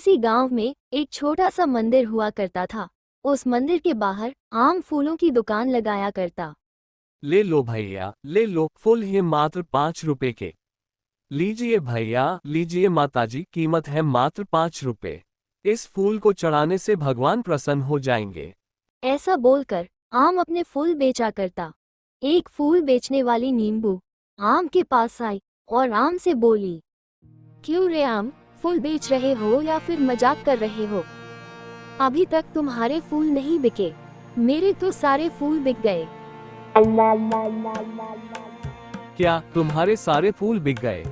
किसी गांव में एक छोटा सा मंदिर हुआ करता था। उस मंदिर के बाहर आम फूलों की दुकान लगाया करता। ले लो भैया, ले लो, फूल है मात्र 5 रुपए के। लीजिए भैया, लीजिए माताजी, कीमत है मात्र 5 रुपए। इस फूल को चढ़ाने से भगवान प्रसन्न हो जाएंगे। ऐसा बोलकर आम अपने फूल बेचा करता। एक फूल बेचने वाली नींबू आम के पास आई और आम से बोली, क्यों रे आम, फूल बेच रहे हो या फिर मजाक कर रहे हो? अभी तक तुम्हारे फूल नहीं बिके, मेरे तो सारे फूल बिक गए। क्या तुम्हारे सारे फूल बिक गए?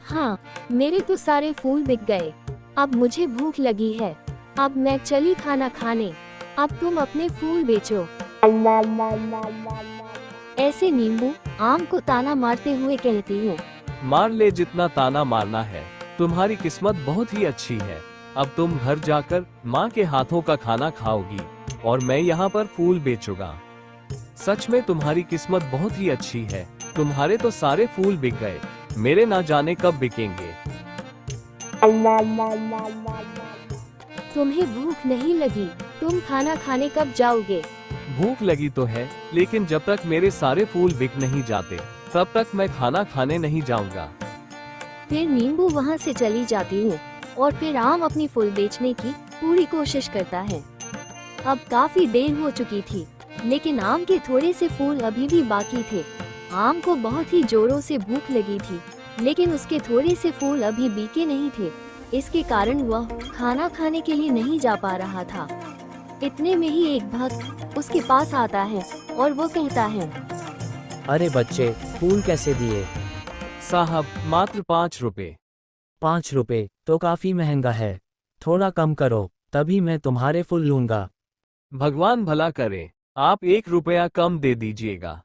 हाँ, मेरे तो सारे फूल बिक गए। अब मुझे भूख लगी है, अब मैं चली खाना खाने। अब तुम अपने फूल बेचो। ऐसे नींबू आम को ताना मारते हुए कहती है, मार ले जितना ताना मारना है, तुम्हारी किस्मत बहुत ही अच्छी है। अब तुम घर जाकर माँ के हाथों का खाना खाओगी और मैं यहाँ पर फूल बेचूंगा। सच में तुम्हारी किस्मत बहुत ही अच्छी है, तुम्हारे तो सारे फूल बिक गए, मेरे ना जाने कब बिकेंगे। तुम्हें भूख नहीं लगी? तुम खाना खाने कब जाओगे? भूख लगी तो है, लेकिन जब तक मेरे सारे फूल बिक नहीं जाते तब तक मैं खाना खाने नहीं जाऊंगा। फिर नींबू वहाँ से चली जाती है और फिर आम अपनी फूल बेचने की पूरी कोशिश करता है। अब काफी देर हो चुकी थी, लेकिन आम के थोड़े से फूल अभी भी बाकी थे। आम को बहुत ही जोरों से भूख लगी थी, लेकिन उसके थोड़े से फूल अभी बिके नहीं थे। इसके कारण वह खाना खाने के लिए नहीं जा पा रहा था। इतने में ही एक भक्त उसके पास आता है और वो कहता है, अरे बच्चे, फूल कैसे दिए? साहब, मात्र 5 रुपए। 5 रुपए तो काफी महंगा है, थोड़ा कम करो, तभी मैं तुम्हारे फूल लूंगा। भगवान भला करे, आप 1 रुपया कम दे दीजिएगा।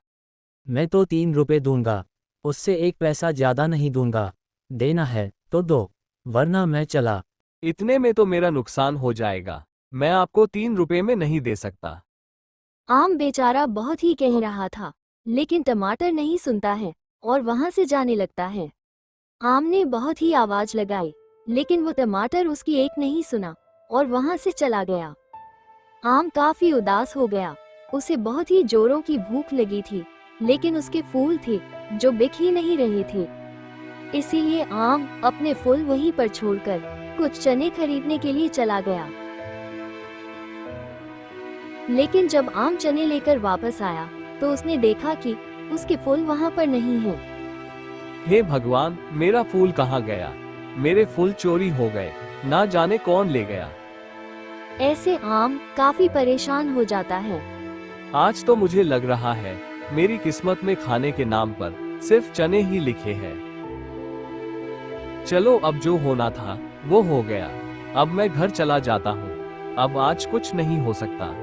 मैं तो 3 रुपए दूंगा, उससे 1 पैसा ज्यादा नहीं दूंगा। देना है तो दो, वरना मैं चला। इतने में तो मेरा नुकसान हो जाएगा, मैं आपको 3 रुपए में नहीं दे सकता। आम बेचारा बहुत ही कह रहा था, लेकिन टमाटर नहीं सुनता है और वहाँ से जाने लगता है। आम ने बहुत ही आवाज लगाई, लेकिन वो टमाटर उसकी एक नहीं सुना और वहाँ से चला गया। आम काफी उदास हो गया, उसे बहुत ही जोरों की भूख लगी थी, लेकिन उसके फूल थे जो बिक ही नहीं रहे थे। इसीलिए आम अपने फूल वहीं पर छोड़कर कुछ चने खरीदने के लिए चला गया। लेकिन जब आम चने लेकर वापस आया तो उसने देखा कि उसके फूल वहाँ पर नहीं हैं। हे भगवान, मेरा फूल कहाँ गया? मेरे फूल चोरी हो गए, ना जाने कौन ले गया। ऐसे आम काफी परेशान हो जाता है। आज तो मुझे लग रहा है मेरी किस्मत में खाने के नाम पर सिर्फ चने ही लिखे हैं। चलो, अब जो होना था वो हो गया, अब मैं घर चला जाता हूँ। अब आज कुछ नहीं हो सकता।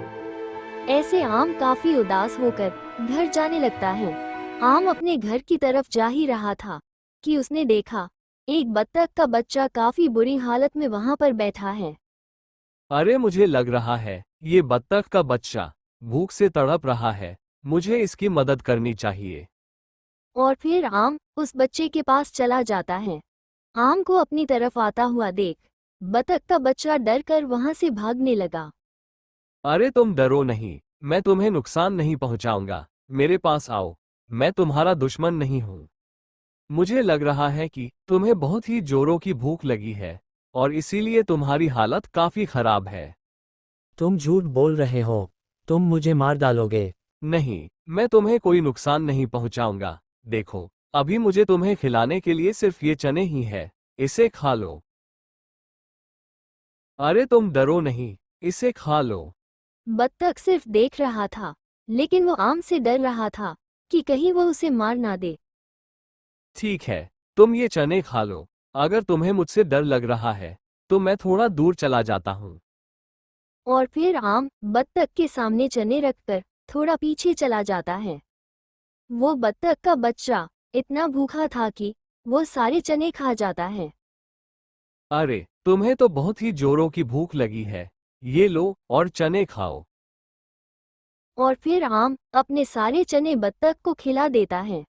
ऐसे आम काफी उदास होकर घर जाने लगता है। आम अपने घर की तरफ जा ही रहा था कि उसने देखा एक बत्तख का बच्चा काफी बुरी हालत में वहाँ पर बैठा है। अरे, मुझे लग रहा है ये बत्तख का बच्चा भूख से तड़प रहा है, मुझे इसकी मदद करनी चाहिए। और फिर आम उस बच्चे के पास चला जाता है। आम को अपनी तरफ आता हुआ देख बत्तख का बच्चा डर कर वहाँ से भागने लगा। अरे तुम डरो नहीं, मैं तुम्हें नुकसान नहीं पहुंचाऊंगा, मेरे पास आओ, मैं तुम्हारा दुश्मन नहीं हूँ। मुझे लग रहा है कि तुम्हें बहुत ही जोरों की भूख लगी है और इसीलिए तुम्हारी हालत काफी खराब है। तुम झूठ बोल रहे हो, तुम मुझे मार डालोगे। नहीं, मैं तुम्हें कोई नुकसान नहीं पहुंचाऊंगा। देखो, अभी मुझे तुम्हें खिलाने के लिए सिर्फ ये चने ही है, इसे खा लो। अरे तुम डरो नहीं, इसे खा लो। बत्तख सिर्फ देख रहा था, लेकिन वो आम से डर रहा था कि कहीं वो उसे मार ना दे। ठीक है, तुम ये चने खा लो। अगर तुम्हें मुझसे डर लग रहा है तो मैं थोड़ा दूर चला जाता हूँ। और फिर आम बत्तख के सामने चने रखकर थोड़ा पीछे चला जाता है। वो बत्तख का बच्चा इतना भूखा था कि वो सारे चने खा जाता है। अरे, तुम्हें तो बहुत ही जोरों की भूख लगी है, ये लो और चने खाओ। और फिर आम अपने सारे चने बत्तख को खिला देता है।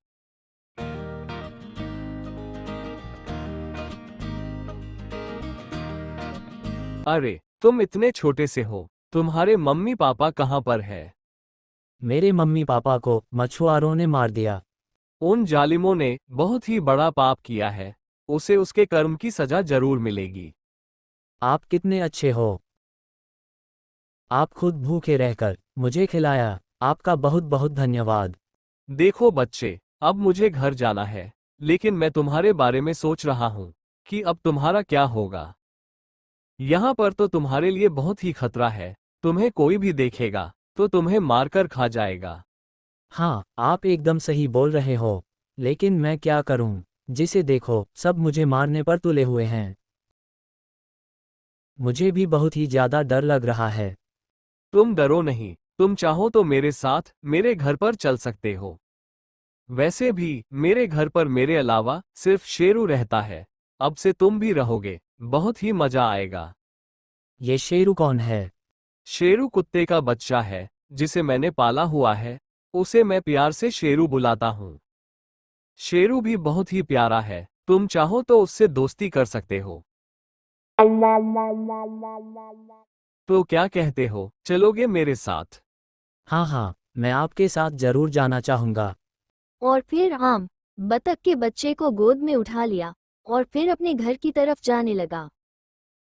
अरे तुम इतने छोटे से हो, तुम्हारे मम्मी पापा कहाँ पर है? मेरे मम्मी पापा को मछुआरों ने मार दिया। उन जालिमों ने बहुत ही बड़ा पाप किया है, उसे उसके कर्म की सजा जरूर मिलेगी। आप कितने अच्छे हो। आप खुद भूखे रहकर मुझे खिलाया, आपका बहुत बहुत धन्यवाद। देखो बच्चे, अब मुझे घर जाना है, लेकिन मैं तुम्हारे बारे में सोच रहा हूँ कि अब तुम्हारा क्या होगा। यहाँ पर तो तुम्हारे लिए बहुत ही खतरा है, तुम्हें कोई भी देखेगा तो तुम्हें मारकर खा जाएगा। हाँ, आप एकदम सही बोल रहे हो, लेकिन मैं क्या करूं? जिसे देखो सब मुझे मारने पर तुले हुए हैं। मुझे भी बहुत ही ज्यादा डर लग रहा है। तुम डरो नहीं, तुम चाहो तो मेरे साथ मेरे घर पर चल सकते हो। वैसे भी मेरे घर पर मेरे अलावा सिर्फ शेरू रहता है, अब से तुम भी रहोगे, बहुत ही मजा आएगा। ये शेरू कौन है? शेरू कुत्ते का बच्चा है, जिसे मैंने पाला हुआ है, उसे मैं प्यार से शेरू बुलाता हूँ। शेरू भी बहुत ही प्यारा है, तुम चाहो तो उससे दोस्ती कर सकते हो। तो क्या कहते हो, चलोगे मेरे साथ? हाँ हाँ, मैं आपके साथ जरूर जाना चाहूँगा। और फिर आम बतख के बच्चे को गोद में उठा लिया और फिर अपने घर की तरफ जाने लगा।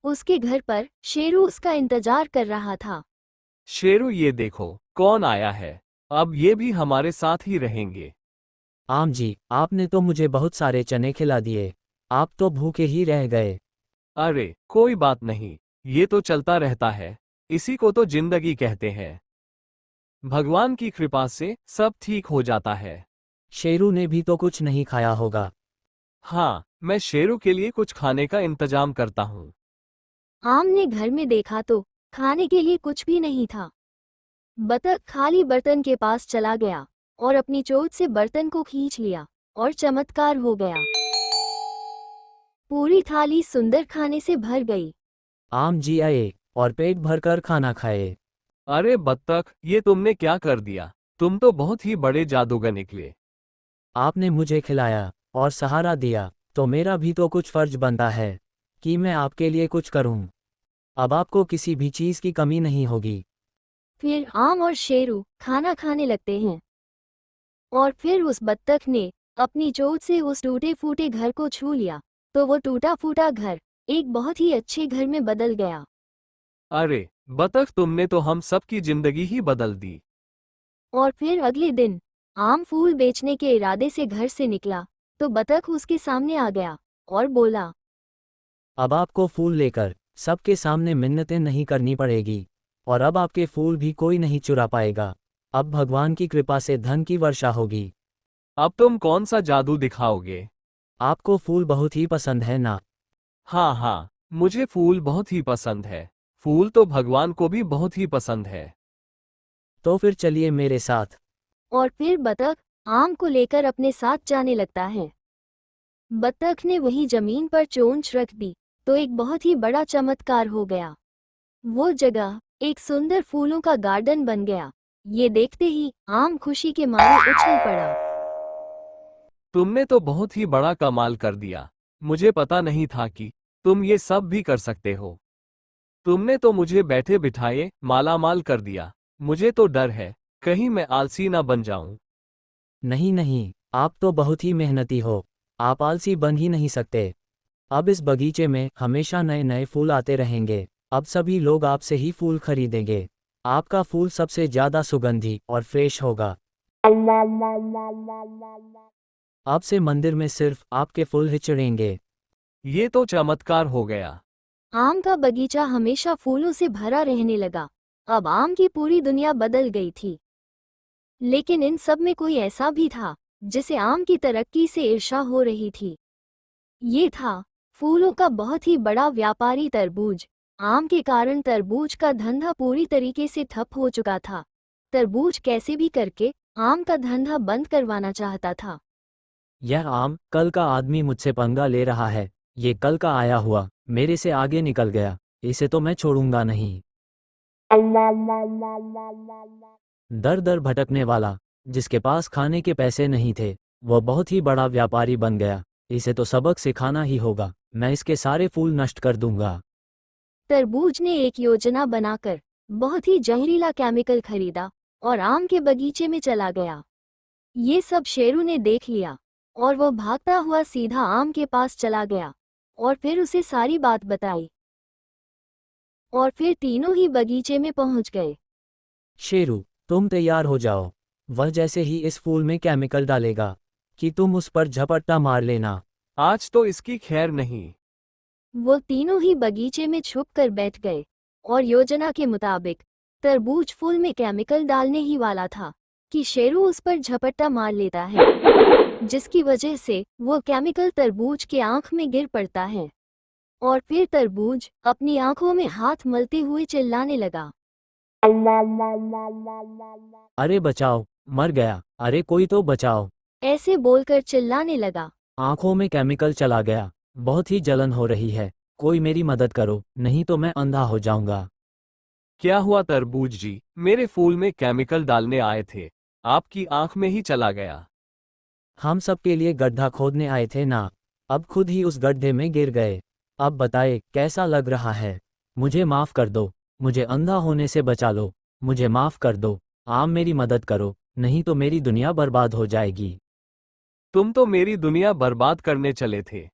उसके घर पर शेरू उसका इंतजार कर रहा था। शेरू ये देखो, कौन आया है, अब ये भी हमारे साथ ही रहेंगे। आम जी, आपने तो मुझे बहुत सारे चने खिला दिए, आप तो भूखे ही रह गए। अरे कोई बात नहीं, ये तो चलता रहता है, इसी को तो जिंदगी कहते हैं। भगवान की कृपा से सब ठीक हो जाता है। शेरू ने भी तो कुछ नहीं खाया होगा। हाँ, मैं शेरू के लिए कुछ खाने का इंतजाम करता हूँ। आम ने घर में देखा तो खाने के लिए कुछ भी नहीं था। बतख खाली बर्तन के पास चला गया और अपनी चोंच से बर्तन को खींच लिया और चमत्कार हो गया। पूरी थाली सुंदर खाने से भर गई। आम जी आए और पेट भरकर खाना खाए। अरे बत्तख, ये तुमने क्या कर दिया, तुम तो बहुत ही बड़े जादूगर निकले। आपने मुझे खिलाया और सहारा दिया, तो मेरा भी तो कुछ फर्ज बनता है कि मैं आपके लिए कुछ करूं। अब आपको किसी भी चीज की कमी नहीं होगी। फिर आम और शेरू खाना खाने लगते हैं और फिर उस बत्तख ने अपनी चोंच से उस टूटे फूटे घर को छू लिया, तो वो टूटा फूटा घर एक बहुत ही अच्छे घर में बदल गया। अरे बतख, तुमने तो हम सब की जिंदगी ही बदल दी। और फिर अगले दिन आम फूल बेचने के इरादे से घर से निकला तो बतख उसके सामने आ गया और बोला, अब आपको फूल लेकर सबके सामने मिन्नतें नहीं करनी पड़ेगी, और अब आपके फूल भी कोई नहीं चुरा पाएगा। अब भगवान की कृपा से धन की वर्षा होगी। अब तुम कौन सा जादू दिखाओगे? आपको फूल बहुत ही पसंद है ना? हाँ हाँ, मुझे फूल बहुत ही पसंद है, फूल तो भगवान को भी बहुत ही पसंद है। तो फिर चलिए मेरे साथ। और फिर बतख आम को लेकर अपने साथ जाने लगता है। बतख ने वही जमीन पर चोंच रख दी तो एक बहुत ही बड़ा चमत्कार हो गया। वो जगह एक सुंदर फूलों का गार्डन बन गया। ये देखते ही आम खुशी के मारे उछल पड़ा। तुमने तो बहुत ही बड़ा कमाल कर दिया, मुझे पता नहीं था कि तुम ये सब भी कर सकते हो। तुमने तो मुझे बैठे बिठाए मालामाल कर दिया, मुझे तो डर है कहीं मैं आलसी ना बन जाऊं। नहीं नहीं, आप तो बहुत ही मेहनती हो, आप आलसी बन ही नहीं सकते। अब इस बगीचे में हमेशा नए नए फूल आते रहेंगे। अब सभी लोग आपसे ही फूल खरीदेंगे। आपका फूल सबसे ज्यादा सुगंधी और फ्रेश होगा। अब से मंदिर में सिर्फ आपके फूल ही चढ़ेंगे। ये तो चमत्कार हो गया। आम का बगीचा हमेशा फूलों से भरा रहने लगा। अब आम की पूरी दुनिया बदल गई थी। लेकिन इन सब में कोई ऐसा भी था जिसे आम की तरक्की से ईर्ष्या हो रही थी। ये था फूलों का बहुत ही बड़ा व्यापारी तरबूज। आम के कारण तरबूज का धंधा पूरी तरीके से ठप हो चुका था। तरबूज कैसे भी करके आम का धंधा बंद करवाना चाहता था। यह आम कल का आदमी मुझसे पंगा ले रहा है। ये कल का आया हुआ मेरे से आगे निकल गया, इसे तो मैं छोड़ूंगा नहीं। दर दर भटकने वाला, जिसके पास खाने के पैसे नहीं थे, वह बहुत ही बड़ा व्यापारी बन गया। इसे तो सबक सिखाना ही होगा, मैं इसके सारे फूल नष्ट कर दूंगा। तरबूज ने एक योजना बनाकर बहुत ही जहरीला केमिकल खरीदा और आम के बगीचे में चला गया। ये सब शेरू ने देख लिया और वो भागता हुआ सीधा आम के पास चला गया और फिर उसे सारी बात बताई। और फिर तीनों ही बगीचे में पहुंच गए। शेरू, तुम तैयार हो जाओ। वह जैसे ही इस फूल में केमिकल डालेगा कि तुम उस पर झपट्टा मार लेना। आज तो इसकी खैर नहीं। वो तीनों ही बगीचे में छुप कर बैठ गए और योजना के मुताबिक तरबूज फूल में केमिकल डालने ही वाला था कि शेरू उस पर झपट्टा मार लेता है, जिसकी वजह से वो केमिकल तरबूज के आंख में गिर पड़ता है और फिर तरबूज अपनी आंखों में हाथ मलते हुए चिल्लाने लगा। अरे बचाओ, मर गया, अरे कोई तो बचाओ। ऐसे बोलकर चिल्लाने लगा। आंखों में केमिकल चला गया, बहुत ही जलन हो रही है, कोई मेरी मदद करो, नहीं तो मैं अंधा हो जाऊंगा। क्या हुआ तरबूज जी? मेरे फूल में केमिकल डालने आए थे, आपकी आंख में ही चला गया। हम सबके लिए गड्ढा खोदने आए थे ना, अब खुद ही उस गड्ढे में गिर गए। अब बताए कैसा लग रहा है? मुझे माफ कर दो, मुझे अंधा होने से बचा लो, मुझे माफ कर दो, आम मेरी मदद करो, नहीं तो मेरी दुनिया बर्बाद हो जाएगी। तुम तो मेरी दुनिया बर्बाद करने चले थे।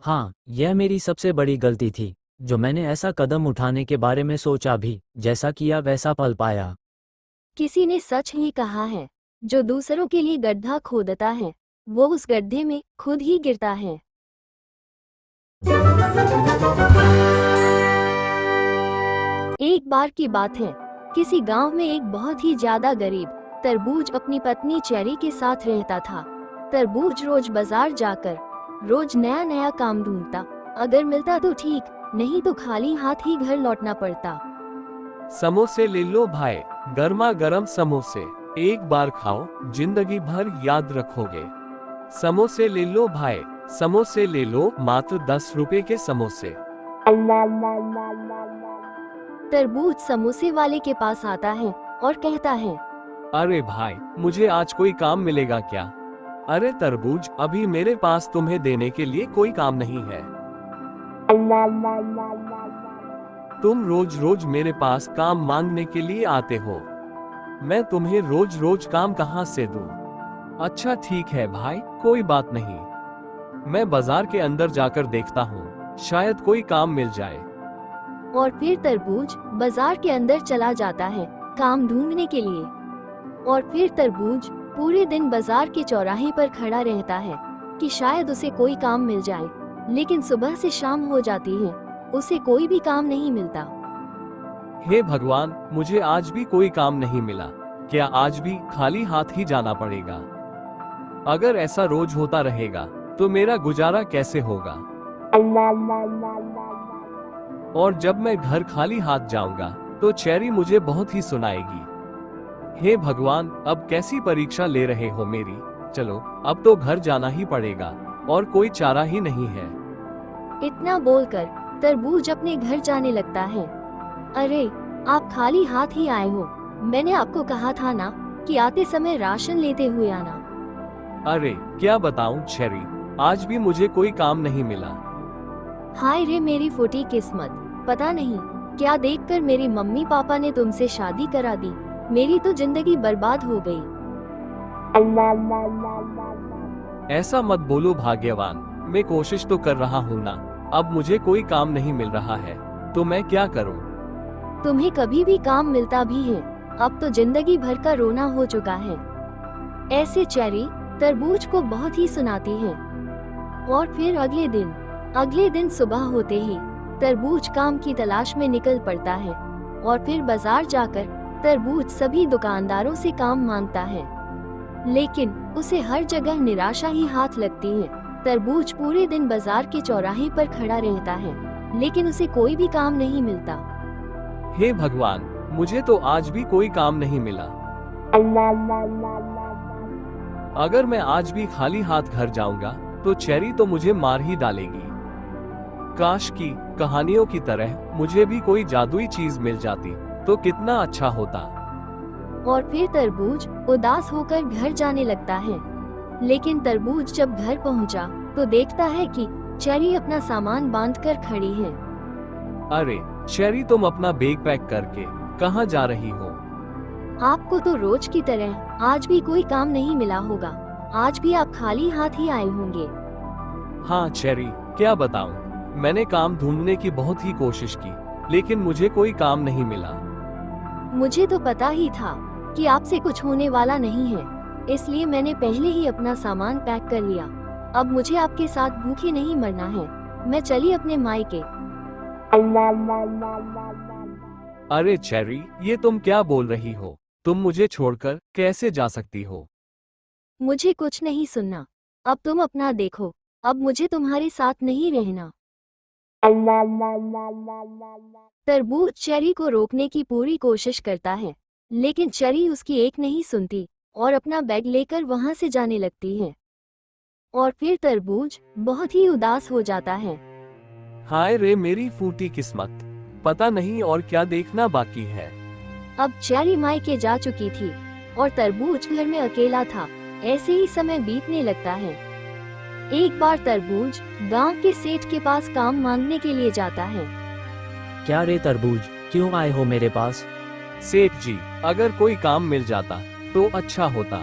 हाँ, यह मेरी सबसे बड़ी गलती थी, जो मैंने ऐसा कदम उठाने के बारे में सोचा भी, जैसा किया वैसा फल पाया। किसी ने सच ही कहा है, जो दूसरों के लिए गड्ढा खोदता है वो उस गड्ढे में खुद ही गिरता है। एक बार की बात है, किसी गांव में एक बहुत ही ज्यादा गरीब तरबूज अपनी पत्नी चेरी के साथ रहता था। तरबूज रोज बाजार जाकर रोज नया नया काम ढूंढता, अगर मिलता तो ठीक, नहीं तो खाली हाथ ही घर लौटना पड़ता। समोसे ले लो भाई, गर्मा गर्म समोसे, एक बार खाओ जिंदगी भर याद रखोगे। समोसे ले लो भाई, समोसे ले लो, मात्र 10 रुपए के समोसे। तरबूज समोसे वाले के पास आता है और कहता है, अरे भाई, मुझे आज कोई काम मिलेगा क्या? अरे तरबूज, अभी मेरे पास तुम्हें देने के लिए कोई काम नहीं है। तुम रोज रोज मेरे पास काम मांगने के लिए आते हो, मैं तुम्हें रोज रोज काम कहाँ से दूं? अच्छा ठीक है भाई, कोई बात नहीं, मैं बाजार के अंदर जाकर देखता हूँ, शायद कोई काम मिल जाए। और फिर तरबूज बाजार के अंदर चला जाता है काम ढूंढने के लिए। और फिर तरबूज पूरे दिन बाजार के चौराहे पर खड़ा रहता है कि शायद उसे कोई काम मिल जाए, लेकिन सुबह से शाम हो जाती है, उसे कोई भी काम नहीं मिलता। हे भगवान, मुझे आज भी कोई काम नहीं मिला, क्या आज भी खाली हाथ ही जाना पड़ेगा? अगर ऐसा रोज होता रहेगा तो मेरा गुजारा कैसे होगा? और जब मैं घर खाली हाथ जाऊंगा तो चेरी मुझे बहुत ही सुनाएगी। हे भगवान, अब कैसी परीक्षा ले रहे हो मेरी? चलो, अब तो घर जाना ही पड़ेगा और कोई चारा ही नहीं है। इतना बोलकर तरबूज अपने घर जाने लगता है। अरे, आप खाली हाथ ही आए हो, मैंने आपको कहा था ना कि आते समय राशन लेते हुए आना। अरे क्या बताऊं चेरी, आज भी मुझे कोई काम नहीं मिला। हाय रे मेरी फूटी किस्मत, पता नहीं क्या देखकर मेरे मम्मी पापा ने तुमसे शादी करा दी, मेरी तो जिंदगी बर्बाद हो गई। ऐसा मत बोलो भाग्यवान, मैं कोशिश तो कर रहा हूँ ना, अब मुझे कोई काम नहीं मिल रहा है तो मैं क्या करूँ? तुम्हें कभी भी काम मिलता भी है, अब तो जिंदगी भर का रोना हो चुका है। ऐसे चेरी तरबूज को बहुत ही सुनाती है। और फिर अगले दिन सुबह होते ही तरबूज काम की तलाश में निकल पड़ता है और फिर बाजार जाकर तरबूज सभी दुकानदारों से काम मांगता है, लेकिन उसे हर जगह निराशा ही हाथ लगती है। तरबूज पूरे दिन बाजार के चौराहे पर खड़ा रहता है, लेकिन उसे कोई भी काम नहीं मिलता। हे भगवान, मुझे तो आज भी कोई काम नहीं मिला। अगर मैं आज भी खाली हाथ घर जाऊंगा तो चेरी तो मुझे मार ही डालेगी। काश की कहानियों की तरह मुझे भी कोई जादुई चीज मिल जाती तो कितना अच्छा होता। और फिर तरबूज उदास होकर घर जाने लगता है, लेकिन तरबूज जब घर पहुंचा तो देखता है कि चेरी अपना सामान बांधकर खड़ी है। अरे चेरी, तुम अपना बैग पैक करके कहाँ जा रही हो? आपको तो रोज की तरह आज भी कोई काम नहीं मिला होगा। आज भी आप खाली हाथ ही आए होंगे। हाँ चेरी, क्या बताऊं, मैंने काम ढूंढने की बहुत ही कोशिश की, लेकिन मुझे कोई काम नहीं मिला। मुझे तो पता ही था कि आपसे कुछ होने वाला नहीं है, इसलिए मैंने पहले ही अपना सामान पैक कर लिया। अब मुझे आपके साथ भूखे नहीं मरना है। मैं चली अपने मायके। अरे चेरी, ये तुम क्या बोल रही हो? तुम मुझे छोड़कर कैसे जा सकती हो? मुझे कुछ नहीं सुनना। अब तुम अपना देखो। अब मुझे तुम्हारे साथ नहीं रहना। तरबूज चेरी को रोकने की पूरी कोशिश करता है, लेकिन चेरी उसकी एक नहीं सुनती और अपना बैग लेकर वहां से जाने लगती है। और फिर तरबूज बहुत ही उदास हो जाता है। हाय रे मेरी फूटी किस्मत, पता नहीं और क्या देखना बाकी है। अब चेरी मायके जा चुकी थी और तरबूज घर में अकेला था। ऐसे ही समय बीतने लगता है। एक बार तरबूज गांव के सेठ के पास काम मांगने के लिए जाता है। क्या रे तरबूज, क्यों आए हो मेरे पास? सेठ जी, अगर कोई काम मिल जाता तो अच्छा होता।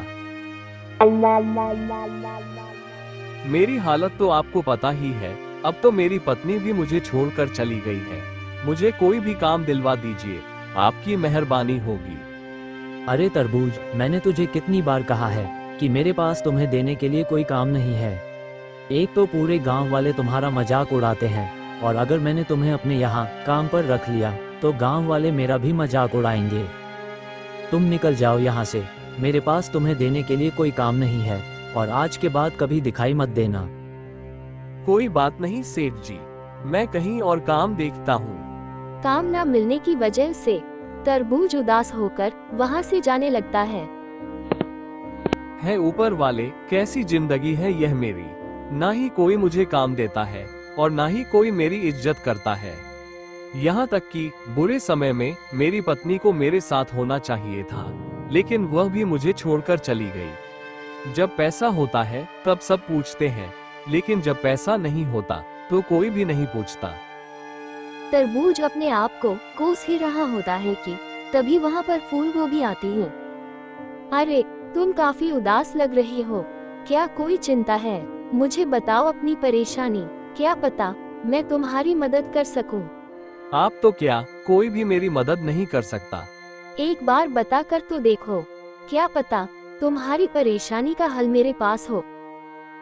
मेरी हालत तो आपको पता ही है। अब तो मेरी पत्नी भी मुझे छोड़कर चली गई है। मुझे कोई भी काम दिलवा दीजिए, आपकी मेहरबानी होगी। अरे तरबूज, मैंने तुझे कितनी बार कहा है कि मेरे पास तुम्हें देने के लिए कोई काम नहीं है। एक तो पूरे गांव वाले तुम्हारा मजाक उड़ाते हैं, और अगर मैंने तुम्हें अपने यहाँ काम पर रख लिया तो गांव वाले मेरा भी मजाक उड़ाएंगे। तुम निकल जाओ यहाँ से। मेरे पास तुम्हें देने के लिए कोई काम नहीं है, और आज के बाद कभी दिखाई मत देना। कोई बात नहीं सेठ जी, मैं कहीं और काम देखता हूँ। काम न मिलने की वजह से तरबूज उदास होकर वहां से जाने लगता है। ऊपर वाले, कैसी जिंदगी है यह मेरी। ना ही कोई मुझे काम देता है और ना ही कोई मेरी इज्जत करता है। यहाँ तक कि बुरे समय में मेरी पत्नी को मेरे साथ होना चाहिए था, लेकिन वह भी मुझे छोड़कर चली गई। जब पैसा होता है तब सब पूछते हैं, लेकिन जब पैसा नहीं होता तो कोई भी नहीं पूछता। तरबूज अपने आप को कोस ही रहा होता है कि तभी वहाँ पर फूल गोभी आती है। अरे, तुम काफी उदास लग रही हो। क्या कोई चिंता है? मुझे बताओ अपनी परेशानी। क्या पता मैं तुम्हारी मदद कर सकूं। आप तो क्या, कोई भी मेरी मदद नहीं कर सकता। एक बार बता कर तो देखो। क्या पता तुम्हारी परेशानी का हल मेरे पास हो।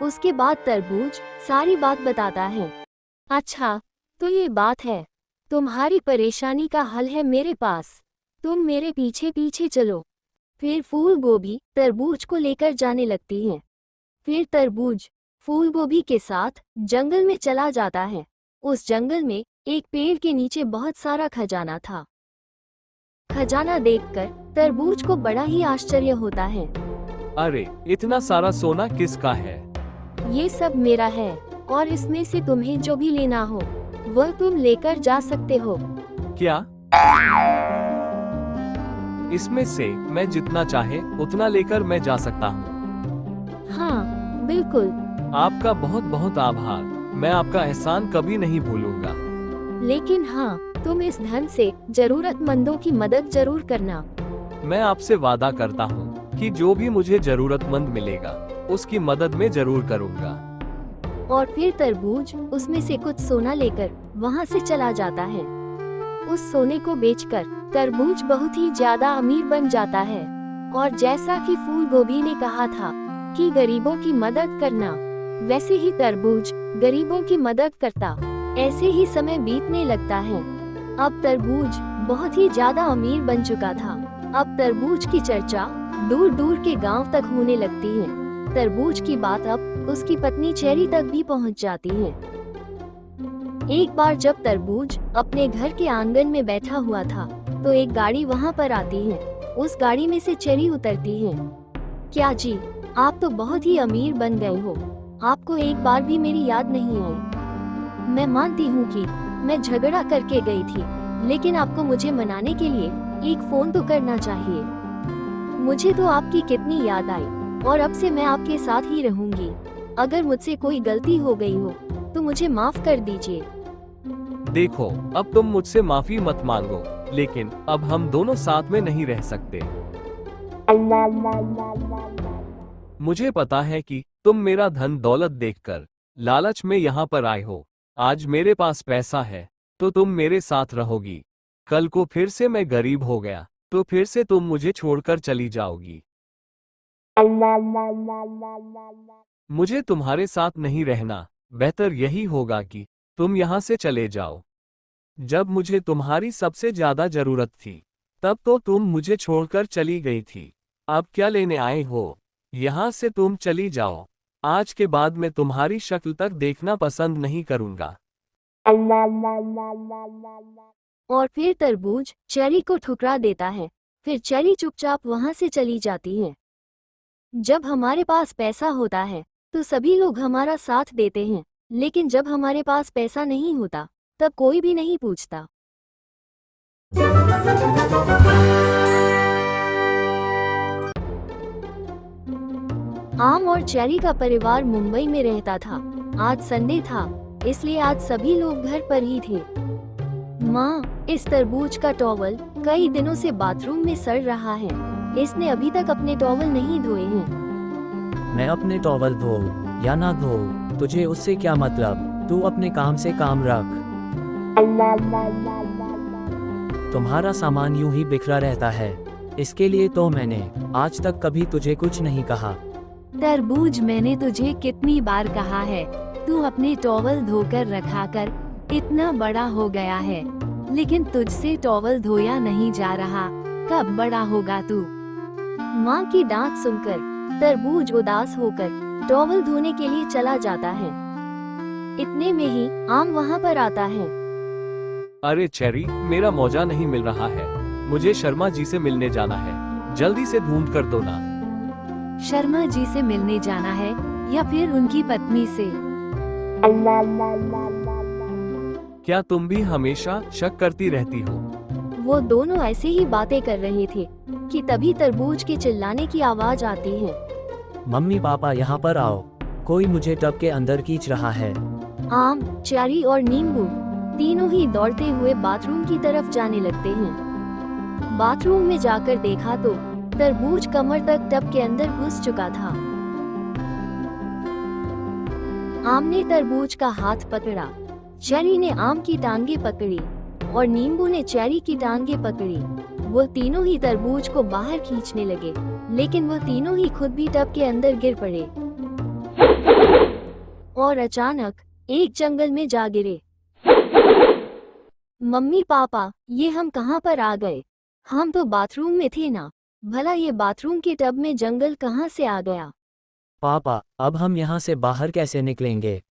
उसके बाद तरबूज सारी बात बताता है। अच्छा, तो ये बात है। तुम्हारी परेशानी का हल है मेरे पास। तुम मेरे पीछे पीछे चलो। फिर फूल गोभी तरबूज को लेकर जाने लगती है। फिर तरबूज फूल गोभी के साथ जंगल में चला जाता है। उस जंगल में एक पेड़ के नीचे बहुत सारा खजाना था। खजाना देखकर तरबूज को बड़ा ही आश्चर्य होता है। अरे, इतना सारा सोना किसका है? ये सब मेरा है, और इसमें से तुम्हें जो भी लेना हो वह तुम लेकर जा सकते हो। क्या? इसमें से मैं जितना चाहे उतना लेकर मैं जा सकता हूँ? हाँ, बिल्कुल। आपका बहुत बहुत आभार। मैं आपका एहसान कभी नहीं भूलूंगा। लेकिन हाँ, तुम इस धन से जरूरतमंदों की मदद जरूर करना। मैं आपसे वादा करता हूँ कि जो भी मुझे जरूरतमंद मिलेगा उसकी मदद में जरूर करूँगा। और फिर तरबूज उसमें से कुछ सोना लेकर वहाँ से चला जाता है। उस सोने को बेचकर तरबूज बहुत ही ज्यादा अमीर बन जाता है। और जैसा कि फूल गोभी ने कहा था कि गरीबों की मदद करना, वैसे ही तरबूज गरीबों की मदद करता। ऐसे ही समय बीतने लगता है। अब तरबूज बहुत ही ज्यादा अमीर बन चुका था। अब तरबूज की चर्चा दूर दूर के गांव तक होने लगती है। तरबूज की बात अब उसकी पत्नी चेरी तक भी पहुंच जाती है। एक बार जब तरबूज अपने घर के आंगन में बैठा हुआ था तो एक गाड़ी वहां पर आती है। उस गाड़ी में से चेरी उतरती है। क्या जी, आप तो बहुत ही अमीर बन गए हो। आपको एक बार भी मेरी याद नहीं आई। मैं मानती हूँ कि मैं झगड़ा करके गई थी, लेकिन आपको मुझे मनाने के लिए एक फोन तो करना चाहिए। मुझे तो आपकी कितनी याद आई, और अब से मैं आपके साथ ही रहूंगी। अगर मुझसे कोई गलती हो गई हो तो मुझे माफ कर दीजिए। देखो, अब तुम मुझसे माफी मत मांगो, लेकिन अब हम दोनों साथ में नहीं रह सकते। मुझे पता है कि तुम मेरा धन दौलत देखकर लालच में यहाँ पर आए हो। आज मेरे पास पैसा है तो तुम मेरे साथ रहोगी। कल को फिर से मैं गरीब हो गया तो फिर से तुम मुझे छोड़कर चली जाओगी। मुझे तुम्हारे साथ नहीं रहना, बेहतर यही होगा कि तुम यहाँ से चले जाओ। जब मुझे तुम्हारी सबसे ज्यादा जरूरत थी तब तो तुम मुझे छोड़कर चली गई थी। अब क्या लेने आए हो? यहाँ से तुम चली जाओ। आज के बाद मैं तुम्हारी शक्ल तक देखना पसंद नहीं करूँगा। और फिर तरबूज चेरी को ठुकरा देता है। फिर चेरी चुपचाप वहां से चली जाती है। जब हमारे पास पैसा होता है तो सभी लोग हमारा साथ देते हैं, लेकिन जब हमारे पास पैसा नहीं होता तब कोई भी नहीं पूछता। आम और चेरी का परिवार मुंबई में रहता था। आज संडे था, इसलिए आज सभी लोग घर पर ही थे। माँ, इस तरबूज का टॉवल कई दिनों से बाथरूम में सड़ रहा है। इसने अभी तक अपने टॉवल नहीं धोए हैं। मैं अपने टॉवल धोऊं या ना धोऊं, तुझे उससे क्या मतलब? तू अपने काम से काम रख। तुम्हारा सामान यूं ही बिखरा रहता है, इसके लिए तो मैंने आज तक कभी तुझे कुछ नहीं कहा। तरबूज, मैंने तुझे कितनी बार कहा है, तू अपने टॉवल धोकर रखा कर। इतना बड़ा हो गया है, लेकिन तुझसे टॉवल धोया नहीं जा रहा। कब बड़ा होगा तू? माँ की डांट सुनकर तरबूज उदास होकर टॉवल धोने के लिए चला जाता है। इतने में ही आम वहाँ पर आता है। अरे चेरी, मेरा मौजा नहीं मिल रहा है। मुझे शर्मा जी से मिलने जाना है, जल्दी से ढूंढ कर दो ना। शर्मा जी से मिलने जाना है या फिर उनकी पत्नी से? क्या तुम भी हमेशा शक करती रहती हो? वो दोनों ऐसे ही बातें कर रहे थे कि तभी तरबूज के चिल्लाने की आवाज आती है। मम्मी पापा यहाँ पर आओ, कोई मुझे टब के अंदर खींच रहा है। आम, चेरी और नींबू तीनों ही दौड़ते हुए बाथरूम की तरफ जाने लगते हैं। बाथरूम में जाकर देखा तो तरबूज कमर तक टब के अंदर घुस चुका था। आम ने तरबूज का हाथ पकड़ा, चेरी ने आम की टांगे पकड़ी और नींबू ने चेरी की टांगे पकड़ी। वो तीनों ही तरबूज को बाहर खींचने लगे, लेकिन वो तीनों ही खुद भी टब के अंदर गिर पड़े और अचानक एक जंगल में जा गिरे। मम्मी पापा, ये हम कहाँ पर आ गए? हम तो बाथरूम में थे ना। भला ये बाथरूम के टब में जंगल कहाँ से आ गया? पापा, अब हम यहाँ से बाहर कैसे निकलेंगे?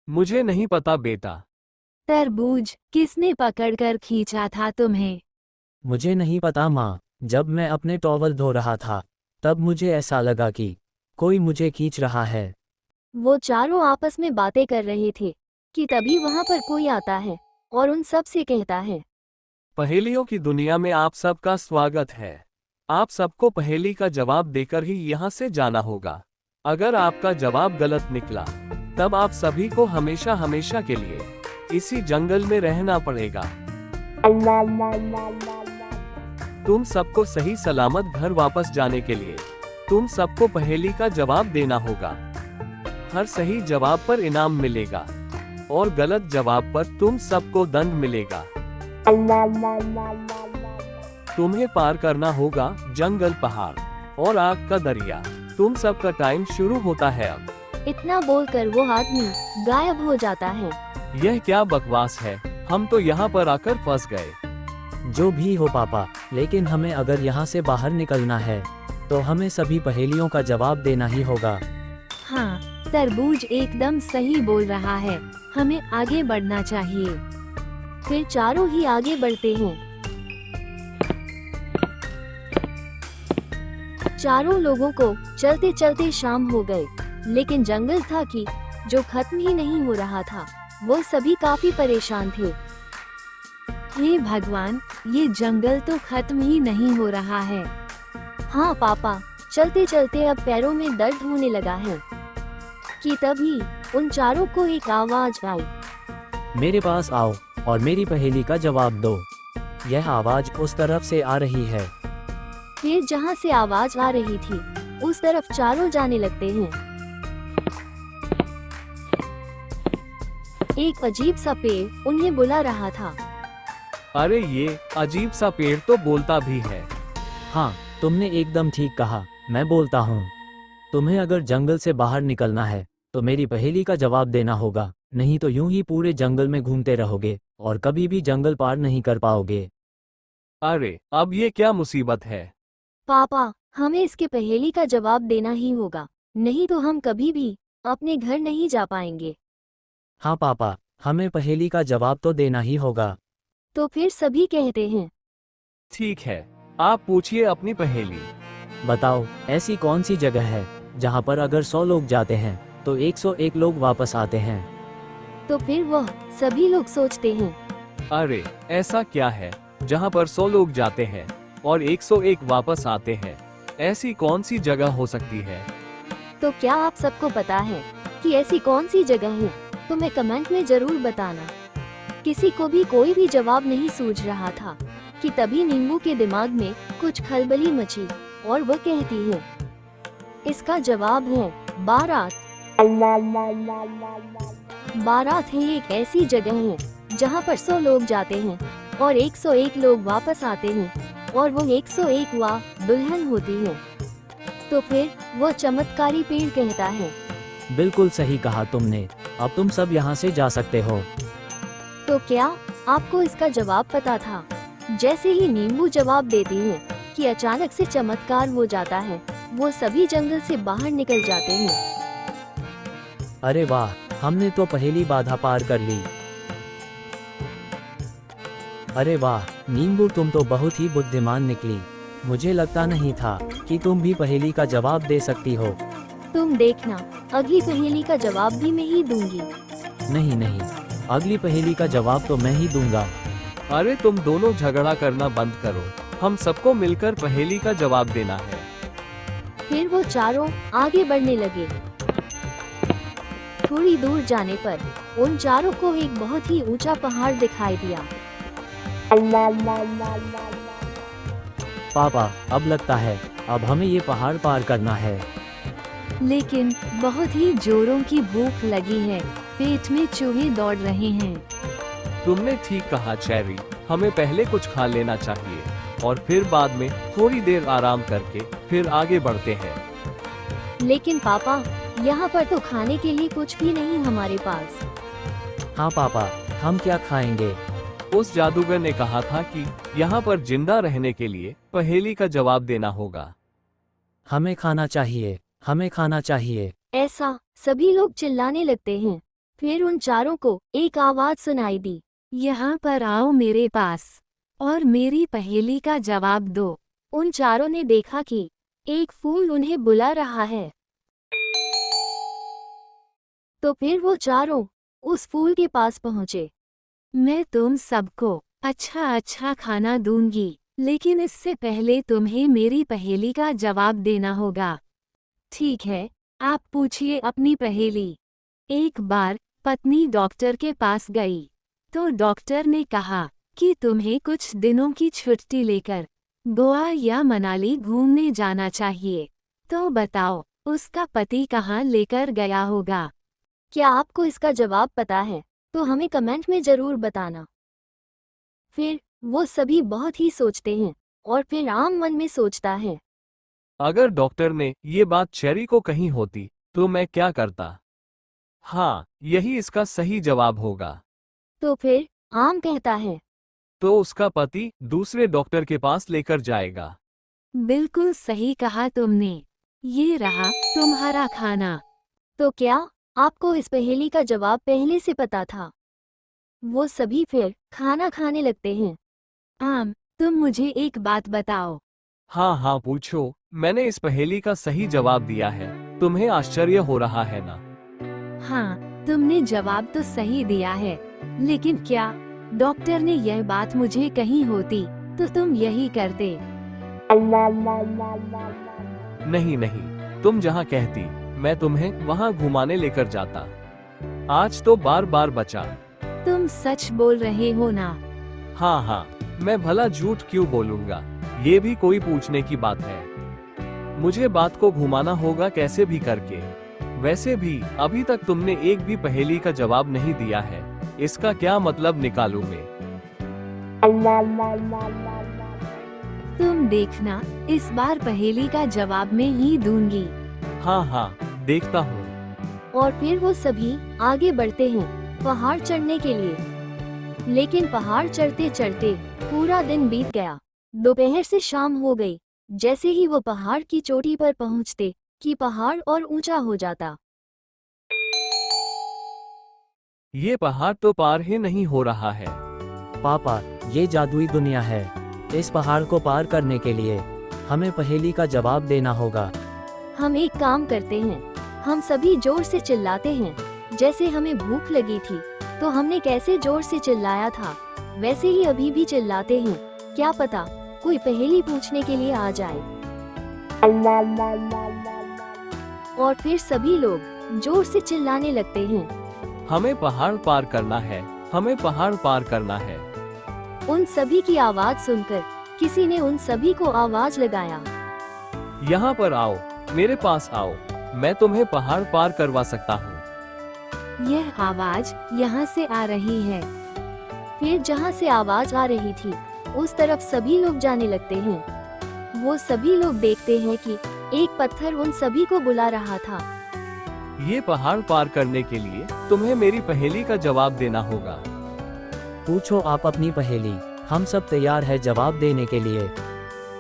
मुझे नहीं पता बेटा। तरबूज, किसने पकड़कर खींचा था तुम्हें? मुझे नहीं पता माँ। जब मैं अपने टॉवल धो रहा था तब मुझे ऐसा लगा कि कोई मुझे खींच रहा है। वो चारों आपस में बातें कर रहे थे कि तभी वहाँ पर कोई आता है और उन सब से कहता है, पहेलियों की दुनिया में आप सबका स्वागत है। आप सबको पहेली का जवाब देकर ही यहाँ से जाना होगा। अगर आपका जवाब गलत निकला तब आप सभी को हमेशा हमेशा के लिए इसी जंगल में रहना पड़ेगा। तुम सबको सही सलामत घर वापस जाने के लिए तुम सबको पहेली का जवाब देना होगा। हर सही जवाब पर इनाम मिलेगा और गलत जवाब पर तुम सबको दंड मिलेगा। तुम्हें पार करना होगा जंगल, पहाड़ और आग का दरिया। तुम सबका टाइम शुरू होता है अब। इतना बोलकर वो आदमी गायब हो जाता है। यह क्या बकवास है? हम तो यहाँ पर आकर फंस गए। जो भी हो पापा, लेकिन हमें अगर यहाँ से बाहर निकलना है तो हमें सभी पहेलियों का जवाब देना ही होगा। हाँ, तरबूज एकदम सही बोल रहा है, हमें आगे बढ़ना चाहिए। फिर चारों ही आगे बढ़ते हैं। चारों लोगों को चलते चलते शाम हो गए, लेकिन जंगल था कि जो खत्म ही नहीं हो रहा था। वो सभी काफी परेशान थे। हे भगवान, ये जंगल तो खत्म ही नहीं हो रहा है। हाँ पापा, चलते चलते अब पैरों में दर्द होने लगा है कि तभी उन चारों को एक आवाज आई। मेरे पास आओ, और मेरी पहेली का जवाब दो। यह आवाज उस तरफ से आ रही है। फिर जहाँ से आवाज आ रही थी उस तरफ चारों जाने लगते हैं। एक अजीब सा पेड़ उन्हें बुला रहा था। अरे ये अजीब सा पेड़ तो बोलता भी है। हाँ, तुमने एकदम ठीक कहा, मैं बोलता हूँ। तुम्हें अगर जंगल से बाहर निकलना है तो मेरी पहेली का जवाब देना होगा, नहीं तो यूं ही पूरे जंगल में घूमते रहोगे और कभी भी जंगल पार नहीं कर पाओगे। अरे अब ये क्या मुसीबत है। पापा, हमें इसके पहेली का जवाब देना ही होगा, नहीं तो हम कभी भी अपने घर नहीं जा पाएंगे। हाँ पापा, हमें पहेली का जवाब तो देना ही होगा। तो फिर सभी कहते हैं। ठीक है, आप पूछिए अपनी पहेली। बताओ, ऐसी कौन सी जगह है जहाँ पर अगर 100 लोग जाते हैं तो 101 लोग वापस आते हैं। तो फिर वह सभी लोग सोचते हैं। अरे ऐसा क्या है जहाँ पर 100 लोग जाते हैं और 101 वापस आते हैं। ऐसी कौन सी जगह हो सकती है। तो क्या आप सबको पता है कि ऐसी कौन सी जगह है? तो मैं कमेंट में जरूर बताना। किसी को भी कोई भी जवाब नहीं सूझ रहा था कि तभी नींबू के दिमाग में कुछ खलबली मची और वह कहती है, इसका जवाब है बारात। बारात है एक ऐसी जगह है जहाँ पर 100 लोग जाते हैं और 101 लोग वापस आते हैं और वो 101वां दुल्हन होती है। तो फिर वो चमत्कारी पेड़ कहता है। बिल्कुल सही कहा तुमने, अब तुम सब यहाँ से जा सकते हो। तो क्या आपको इसका जवाब पता था? जैसे ही नींबू जवाब देती है कि अचानक से चमत्कार हो जाता है, वो सभी जंगल से बाहर निकल जाते हैं। अरे वाह, हमने तो पहेली बाधा पार कर ली। अरे वाह नींबू, तुम तो बहुत ही बुद्धिमान निकली। मुझे लगता नहीं था कि तुम भी पहेली का जवाब दे सकती हो। तुम देखना, अगली पहेली का जवाब भी मैं ही दूंगी। नहीं नहीं, अगली पहेली का जवाब तो मैं ही दूंगा। अरे तुम दोनों झगड़ा करना बंद करो, हम सबको मिलकर पहेली का जवाब देना है। फिर वो चारों आगे बढ़ने लगे। थोड़ी दूर जाने पर उन चारों को एक बहुत ही ऊंचा पहाड़ दिखाई दिया। पापा, अब लगता है अब हमें ये पहाड़ पार करना है। लेकिन बहुत ही जोरों की भूख लगी है, पेट में चूहे दौड़ रहे हैं। तुमने ठीक कहा चेरी, हमें पहले कुछ खा लेना चाहिए और फिर बाद में थोड़ी देर आराम करके फिर आगे बढ़ते हैं। लेकिन पापा, यहाँ पर तो खाने के लिए कुछ भी नहीं हमारे पास। हाँ पापा, हम क्या खाएंगे? उस जादूगर ने कहा था कि यहाँ पर जिंदा रहने के लिए पहेली का जवाब देना होगा। हमें खाना चाहिए, हमें खाना चाहिए। ऐसा सभी लोग चिल्लाने लगते हैं। फिर उन चारों को एक आवाज सुनाई दी, यहाँ पर आओ मेरे पास और मेरी पहेली का जवाब दो। उन चारों ने देखा कि एक फूल उन्हें बुला रहा है। तो फिर वो चारों उस फूल के पास पहुँचे। मैं तुम सबको अच्छा खाना दूंगी, लेकिन इससे पहले तुम्हें मेरी पहेली का जवाब देना होगा। ठीक है, आप पूछिए अपनी पहेली। एक बार पत्नी डॉक्टर के पास गई, तो डॉक्टर ने कहा कि तुम्हें कुछ दिनों की छुट्टी लेकर गोवा या मनाली घूमने जाना चाहिए। तो बताओ, उसका पति कहाँ लेकर गया होगा? क्या आपको इसका जवाब पता है? तो हमें कमेंट में जरूर बताना। फिर वो सभी बहुत ही सोचते हैं और फिर आम मन में सोचता है, अगर डॉक्टर ने ये बात चेरी को कही होती तो मैं क्या करता? हाँ, यही इसका सही जवाब होगा। तो फिर आम कहता है, तो उसका पति दूसरे डॉक्टर के पास लेकर जाएगा। बिल्कुल सही कहा तुमने, ये रहा तुम्हारा खाना। तो क्या आपको इस पहेली का जवाब पहले से पता था? वो सभी फिर खाना खाने लगते हैं। आम, तुम मुझे एक बात बताओ। हाँ हाँ पूछो, मैंने इस पहेली का सही जवाब दिया है, तुम्हें आश्चर्य हो रहा है ना? हाँ, तुमने जवाब तो सही दिया है, लेकिन क्या डॉक्टर ने यह बात मुझे कही होती तो तुम यही करते? नहीं नहीं, तुम जहाँ कहती मैं तुम्हें वहाँ घुमाने लेकर जाता। आज तो बार बार बचा। तुम सच बोल रहे हो ना? हाँ हाँ, मैं भला झूठ क्यों बोलूंगा, ये भी कोई पूछने की बात है। मुझे बात को घुमाना होगा कैसे भी करके। वैसे भी अभी तक तुमने एक भी पहेली का जवाब नहीं दिया है, इसका क्या मतलब निकालूं मैं? तुम देखना, इस बार पहेली का जवाब मैं ही दूंगी। हाँ हाँ, देखता हूँ। और फिर वो सभी आगे बढ़ते हैं पहाड़ चढ़ने के लिए। लेकिन पहाड़ चढ़ते चढ़ते पूरा दिन बीत गया। दोपहर से शाम हो गई। जैसे ही वो पहाड़ की चोटी पर पहुंचते कि पहाड़ और ऊंचा हो जाता। ये पहाड़ तो पार ही नहीं हो रहा है। पापा, ये जादुई दुनिया है। इस पहाड़ को पार करने के लिए हमें पहेली का जवाब देना होगा। हम एक काम करते हैं, हम सभी जोर से चिल्लाते हैं। जैसे हमें भूख लगी थी तो हमने कैसे जोर से चिल्लाया था, वैसे ही अभी भी चिल्लाते हैं। क्या पता कोई पहेली पूछने के लिए आ जाए। और फिर सभी लोग जोर से चिल्लाने लगते हैं। हमें पहाड़ पार करना है, हमें पहाड़ पार करना है। उन सभी की आवाज सुनकर किसी ने उन सभी को आवाज लगाया। यहाँ पर आओ, मेरे पास आओ, मैं तुम्हें पहाड़ पार करवा सकता हूँ। यह आवाज यहाँ से आ रही है। फिर जहाँ से आवाज आ रही थी उस तरफ सभी लोग जाने लगते हैं। वो सभी लोग देखते हैं कि एक पत्थर उन सभी को बुला रहा था। ये पहाड़ पार करने के लिए तुम्हें मेरी पहेली का जवाब देना होगा। पूछो आप अपनी पहेली, हम सब तैयार है जवाब देने के लिए।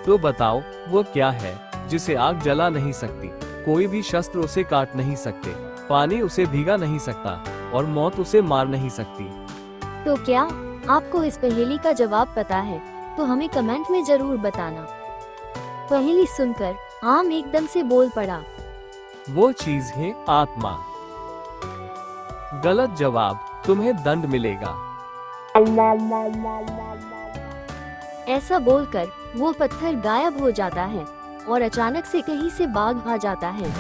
तो बताओ वो क्या है जिसे आग जला नहीं सकती, कोई भी शस्त्र उसे काट नहीं सकते, पानी उसे भीगा नहीं सकता और मौत उसे मार नहीं सकती। तो क्या आपको इस पहेली का जवाब पता है? तो हमें कमेंट में जरूर बताना। पहेली सुनकर आम एकदम से बोल पड़ा। वो चीज है आत्मा। गलत जवाब, तुम्हें दंड मिलेगा। ऐसा बोलकर वो पत्थर गायब हो जाता है और अचानक से कहीं से बाघ आ जाता है।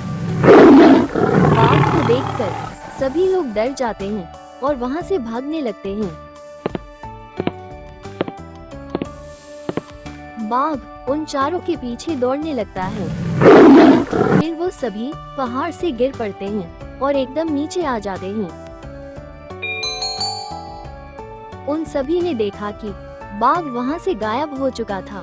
बाघ को देखकर सभी लोग डर जाते हैं और वहां से भागने लगते हैं। बाघ उन चारों के पीछे दौड़ने लगता है। फिर वो सभी पहाड़ से गिर पड़ते हैं और एकदम नीचे आ जाते हैं। उन सभी ने देखा कि बाघ वहां से गायब हो चुका था।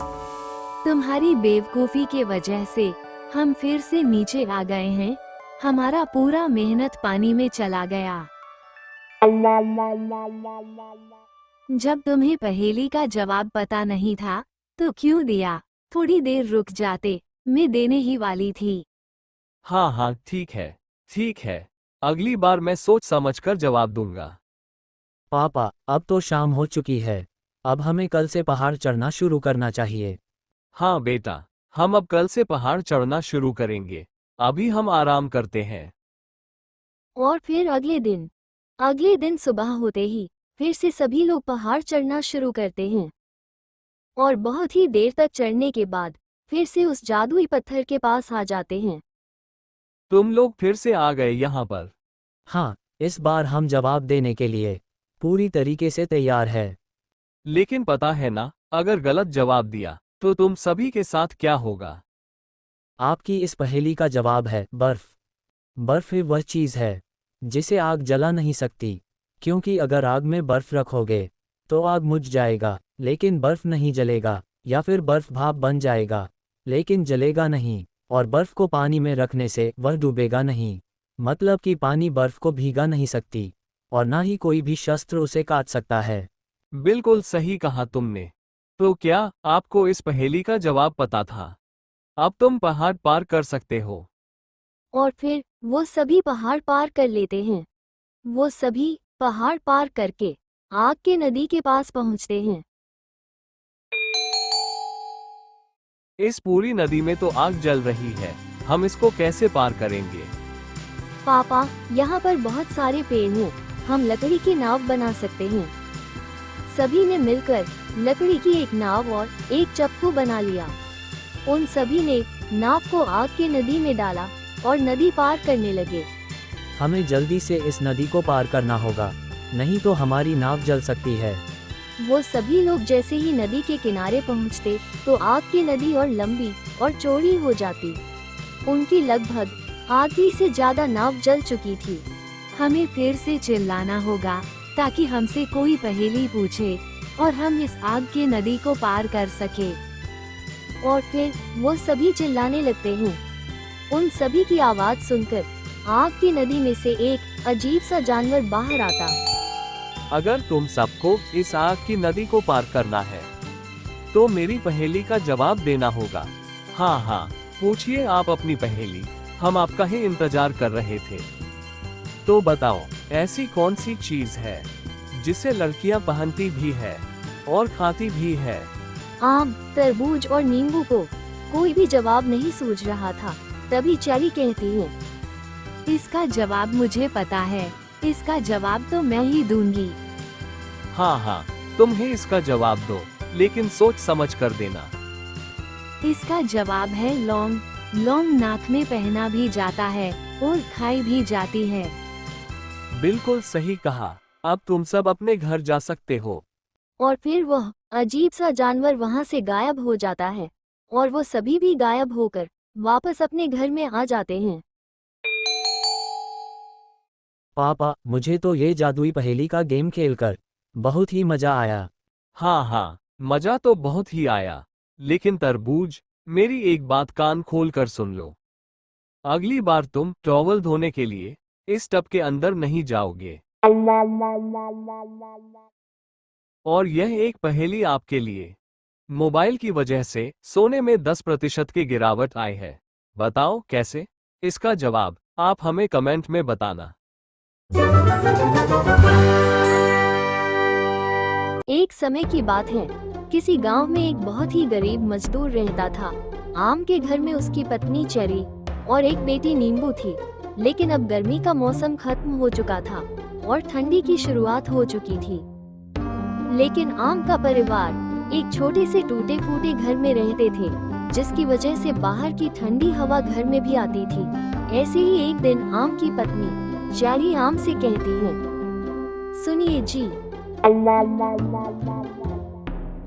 तुम्हारी बेवकूफी के वजह से हम फिर से नीचे आ गए हैं। हमारा पूरा मेहनत पानी में चला गया। जब तुम्हें पहेली का जवाब पता नहीं था तो क्यों दिया? थोड़ी देर रुक जाते, मैं देने ही वाली थी। हाँ हाँ, ठीक है, ठीक है, अगली बार मैं सोच समझकर जवाब दूंगा। पापा, अब तो शाम हो चुकी है, अब हमें कल से पहाड़ चढ़ना शुरू करना चाहिए। हाँ बेटा, हम अब कल से पहाड़ चढ़ना शुरू करेंगे, अभी हम आराम करते हैं। और फिर अगले दिन सुबह होते ही फिर से सभी लोग पहाड़ चढ़ना शुरू करते हैं। और बहुत ही देर तक चढ़ने के बाद फिर से उस जादुई पत्थर के पास आ जाते हैं। तुम लोग फिर से आ गए यहाँ पर। हाँ, इस बार हम जवाब देने के लिए पूरी तरीके से तैयार है। लेकिन पता है ना, अगर गलत जवाब दिया तो तुम सभी के साथ क्या होगा? आपकी इस पहेली का जवाब है बर्फ। बर्फ ही वह चीज़ है जिसे आग जला नहीं सकती, क्योंकि अगर आग में बर्फ रखोगे तो आग बुझ जाएगा लेकिन बर्फ नहीं जलेगा, या फिर बर्फ भाप बन जाएगा लेकिन जलेगा नहीं, और बर्फ को पानी में रखने से वह डूबेगा नहीं। मतलब कि पानी बर्फ को भीगा नहीं सकती और ना ही कोई भी शस्त्र उसे काट सकता है। बिल्कुल सही कहा तुमने। तो क्या आपको इस पहेली का जवाब पता था? अब तुम पहाड़ पार कर सकते हो। और फिर वो सभी पहाड़ पार कर लेते हैं। वो सभी पहाड़ पार करके आग के नदी के पास पहुंचते हैं। इस पूरी नदी में तो आग जल रही है, हम इसको कैसे पार करेंगे? पापा, यहाँ पर बहुत सारे पेड़ हैं, हम लकड़ी की नाव बना सकते हैं। सभी ने मिलकर लकड़ी की एक नाव और एक चप्पू बना लिया। उन सभी ने नाव को आग के नदी में डाला और नदी पार करने लगे। हमें जल्दी से इस नदी को पार करना होगा। नहीं तो हमारी नाव जल सकती है। वो सभी लोग जैसे ही नदी के किनारे पहुंचते तो आग की नदी और लंबी और चौड़ी हो जाती। उनकी लगभग आधी से ज्यादा नाव जल चुकी थी। हमें फिर से चिल्लाना होगा ताकि हमसे कोई पहेली पूछे और हम इस आग की नदी को पार कर सके। और फिर वो सभी चिल्लाने लगते हैं। उन सभी की आवाज सुनकर आग की नदी में से एक अजीब सा जानवर बाहर आता। अगर तुम सबको इस आग की नदी को पार करना है तो मेरी पहेली का जवाब देना होगा। हाँ हाँ, पूछिए आप अपनी पहेली, हम आपका ही इंतजार कर रहे थे। तो बताओ, ऐसी कौन सी चीज है जिसे लड़कियां पहनती भी है और खाती भी है? आम, तरबूज और नींबू को कोई भी जवाब नहीं सूझ रहा था। तभी चेरी कहती है, इसका जवाब मुझे पता है, इसका जवाब तो मैं ही दूंगी। हाँ हाँ, तुम ही इसका जवाब दो, लेकिन सोच समझ कर देना। इसका जवाब है लौंग। लौंग नाक में पहना भी जाता है और खाई भी जाती है। बिल्कुल सही कहा। अब तुम सब अपने घर जा सकते हो। और फिर वह अजीब सा जानवर वहां से गायब हो जाता है और वो सभी भी गायब होकर वापस अपने घर में आ जाते हैं। पापा, मुझे तो ये जादुई पहेली का गेम खेलकर बहुत ही मजा आया। हाँ हाँ, मजा तो बहुत ही आया। लेकिन तरबूज, मेरी एक बात कान खोल कर सुन लो। अगली बार तुम टॉवल धोने के लिए इस टब के अंदर नहीं जाओगे। और यह एक पहेली आपके लिए। मोबाइल की वजह से सोने में 10% की गिरावट आई है। बताओ कैसे? इसका जवाब आप हमें कमेंट में बताना। एक समय की बात है, किसी गांव में एक बहुत ही गरीब मजदूर रहता था। आम के घर में उसकी पत्नी चेरी और एक बेटी नींबू थी। लेकिन अब गर्मी का मौसम खत्म हो चुका था और ठंडी की शुरुआत हो चुकी थी। लेकिन आम का परिवार एक छोटे से टूटे फूटे घर में रहते थे, जिसकी वजह से बाहर की ठंडी हवा घर में भी आती थी। ऐसे ही एक दिन आम की पत्नी चेरी आम से कहती है, सुनिए जी,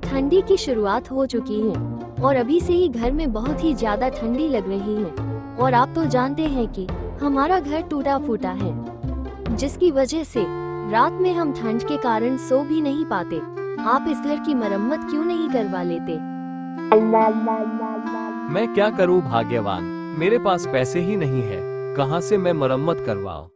ठंडी की शुरुआत हो चुकी है और अभी से ही घर में बहुत ही ज्यादा ठंडी लग रही है। और आप तो जानते हैं कि हमारा घर टूटा फूटा है, जिसकी वजह से रात में हम ठंड के कारण सो भी नहीं पाते। आप इस घर की मरम्मत क्यों नहीं करवा लेते? मैं क्या करूं भाग्यवान, मेरे पास पैसे ही नहीं है, कहां से मैं मरम्मत करवाऊं?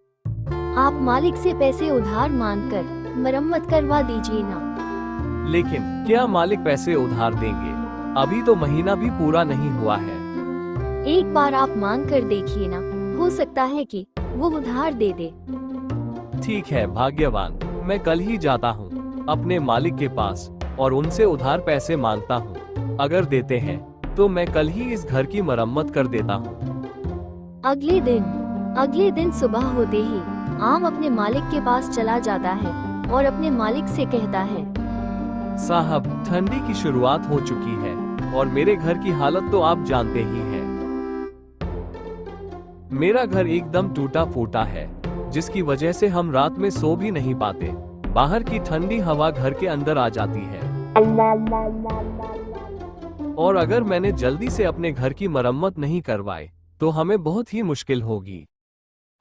आप मालिक से पैसे उधार मांगकर मरम्मत करवा दीजिए ना। लेकिन क्या मालिक पैसे उधार देंगे? अभी तो महीना भी पूरा नहीं हुआ है। एक बार आप मांग कर देखिए ना, हो सकता है कि वो उधार दे दे। ठीक है भाग्यवान, मैं कल ही जाता हूँ अपने मालिक के पास और उनसे उधार पैसे मांगता हूँ। अगर देते हैं तो मैं कल ही इस घर की मरम्मत कर देता हूँ। अगले दिन सुबह होते ही आम अपने मालिक के पास चला जाता है और अपने मालिक से कहता है, साहब, ठंडी की शुरुआत हो चुकी है और मेरे घर की हालत तो आप जानते ही हैं। मेरा घर एकदम टूटा फूटा है, जिसकी वजह से हम रात में सो भी नहीं पाते। बाहर की ठंडी हवा घर के अंदर आ जाती है और अगर मैंने जल्दी से अपने घर की मरम्मत नहीं करवाई तो हमें बहुत ही मुश्किल होगी।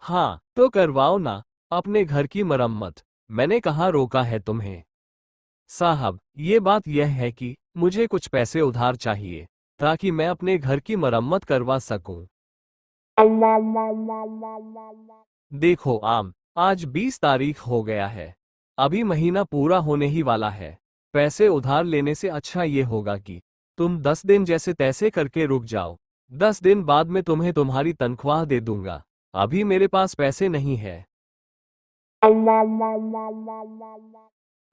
हाँ, तो करवाओ ना अपने घर की मरम्मत, मैंने कहाँ रोका है तुम्हें। साहब, ये बात यह है कि मुझे कुछ पैसे उधार चाहिए ताकि मैं अपने घर की मरम्मत करवा सकूं। देखो आम, आज 20 तारीख हो गया है, अभी महीना पूरा होने ही वाला है। पैसे उधार लेने से अच्छा ये होगा कि तुम 10 दिन जैसे तैसे करके रुक जाओ। 10 दिन बाद में तुम्हें तुम्हारी तनख्वाह दे दूंगा। अभी मेरे पास पैसे नहीं है।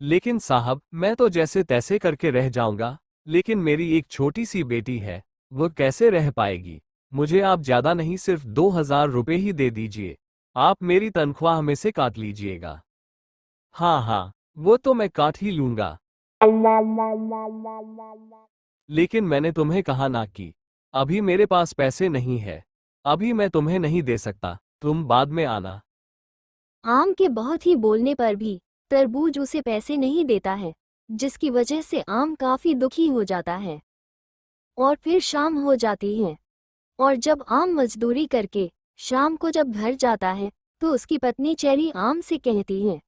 लेकिन साहब, मैं तो जैसे तैसे करके रह जाऊंगा, लेकिन मेरी एक छोटी सी बेटी है, वो कैसे रह पाएगी? मुझे आप ज्यादा नहीं, सिर्फ 2000 रुपए ही दे दीजिए। आप मेरी तनख्वाह में से काट लीजिएगा। हाँ हाँ, वो तो मैं काट ही लूंगा। लेकिन मैंने तुम्हें कहा ना कि अभी मेरे पास पैसे नहीं है, अभी मैं तुम्हें नहीं दे सकता, तुम बाद में आना। आम के बहुत ही बोलने पर भी तरबूज उसे पैसे नहीं देता है, जिसकी वजह से आम काफी दुखी हो जाता है। और फिर शाम हो जाती है, और जब आम मजदूरी करके शाम को जब घर जाता है तो उसकी पत्नी चेरी आम से कहती है,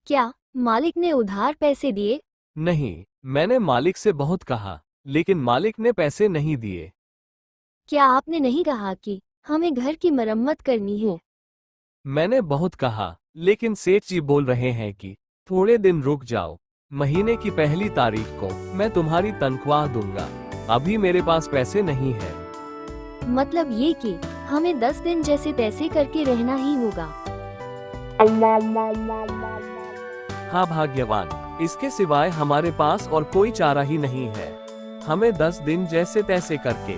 क्या मालिक ने उधार पैसे दिए? नहीं, मैंने मालिक से बहुत कहा, लेकिन मालिक ने पैसे नहीं दिए। क्या आपने नहीं कहा कि हमें घर की मरम्मत करनी है? मैंने बहुत कहा, लेकिन सेठ जी बोल रहे हैं कि थोड़े दिन रुक जाओ, महीने की पहली तारीख को मैं तुम्हारी तनख्वाह दूंगा। अभी मेरे पास पैसे नहीं है। मतलब ये कि हमें 10 दिन जैसे तैसे करके रहना ही होगा। हाँ भाग्यवान, इसके सिवाय हमारे पास और कोई चारा ही नहीं है। हमें 10 दिन जैसे तैसे करके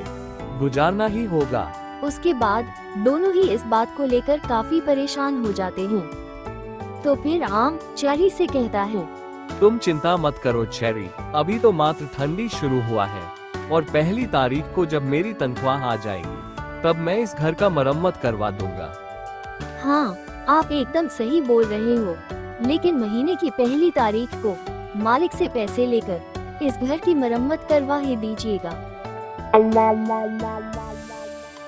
गुजारना ही होगा। उसके बाद दोनों ही इस बात को लेकर काफी परेशान हो जाते हैं। तो फिर आम चेरी से कहता है, तुम चिंता मत करो चेरी, अभी तो मात्र ठंडी शुरू हुआ है, और पहली तारीख को जब मेरी तनख्वाह आ जाएगी तब मैं इस घर का मरम्मत करवा दूंगा। हाँ, आप एकदम सही बोल रहे हो, लेकिन महीने की पहली तारीख को मालिक से पैसे लेकर इस घर की मरम्मत करवा ही दीजिएगा।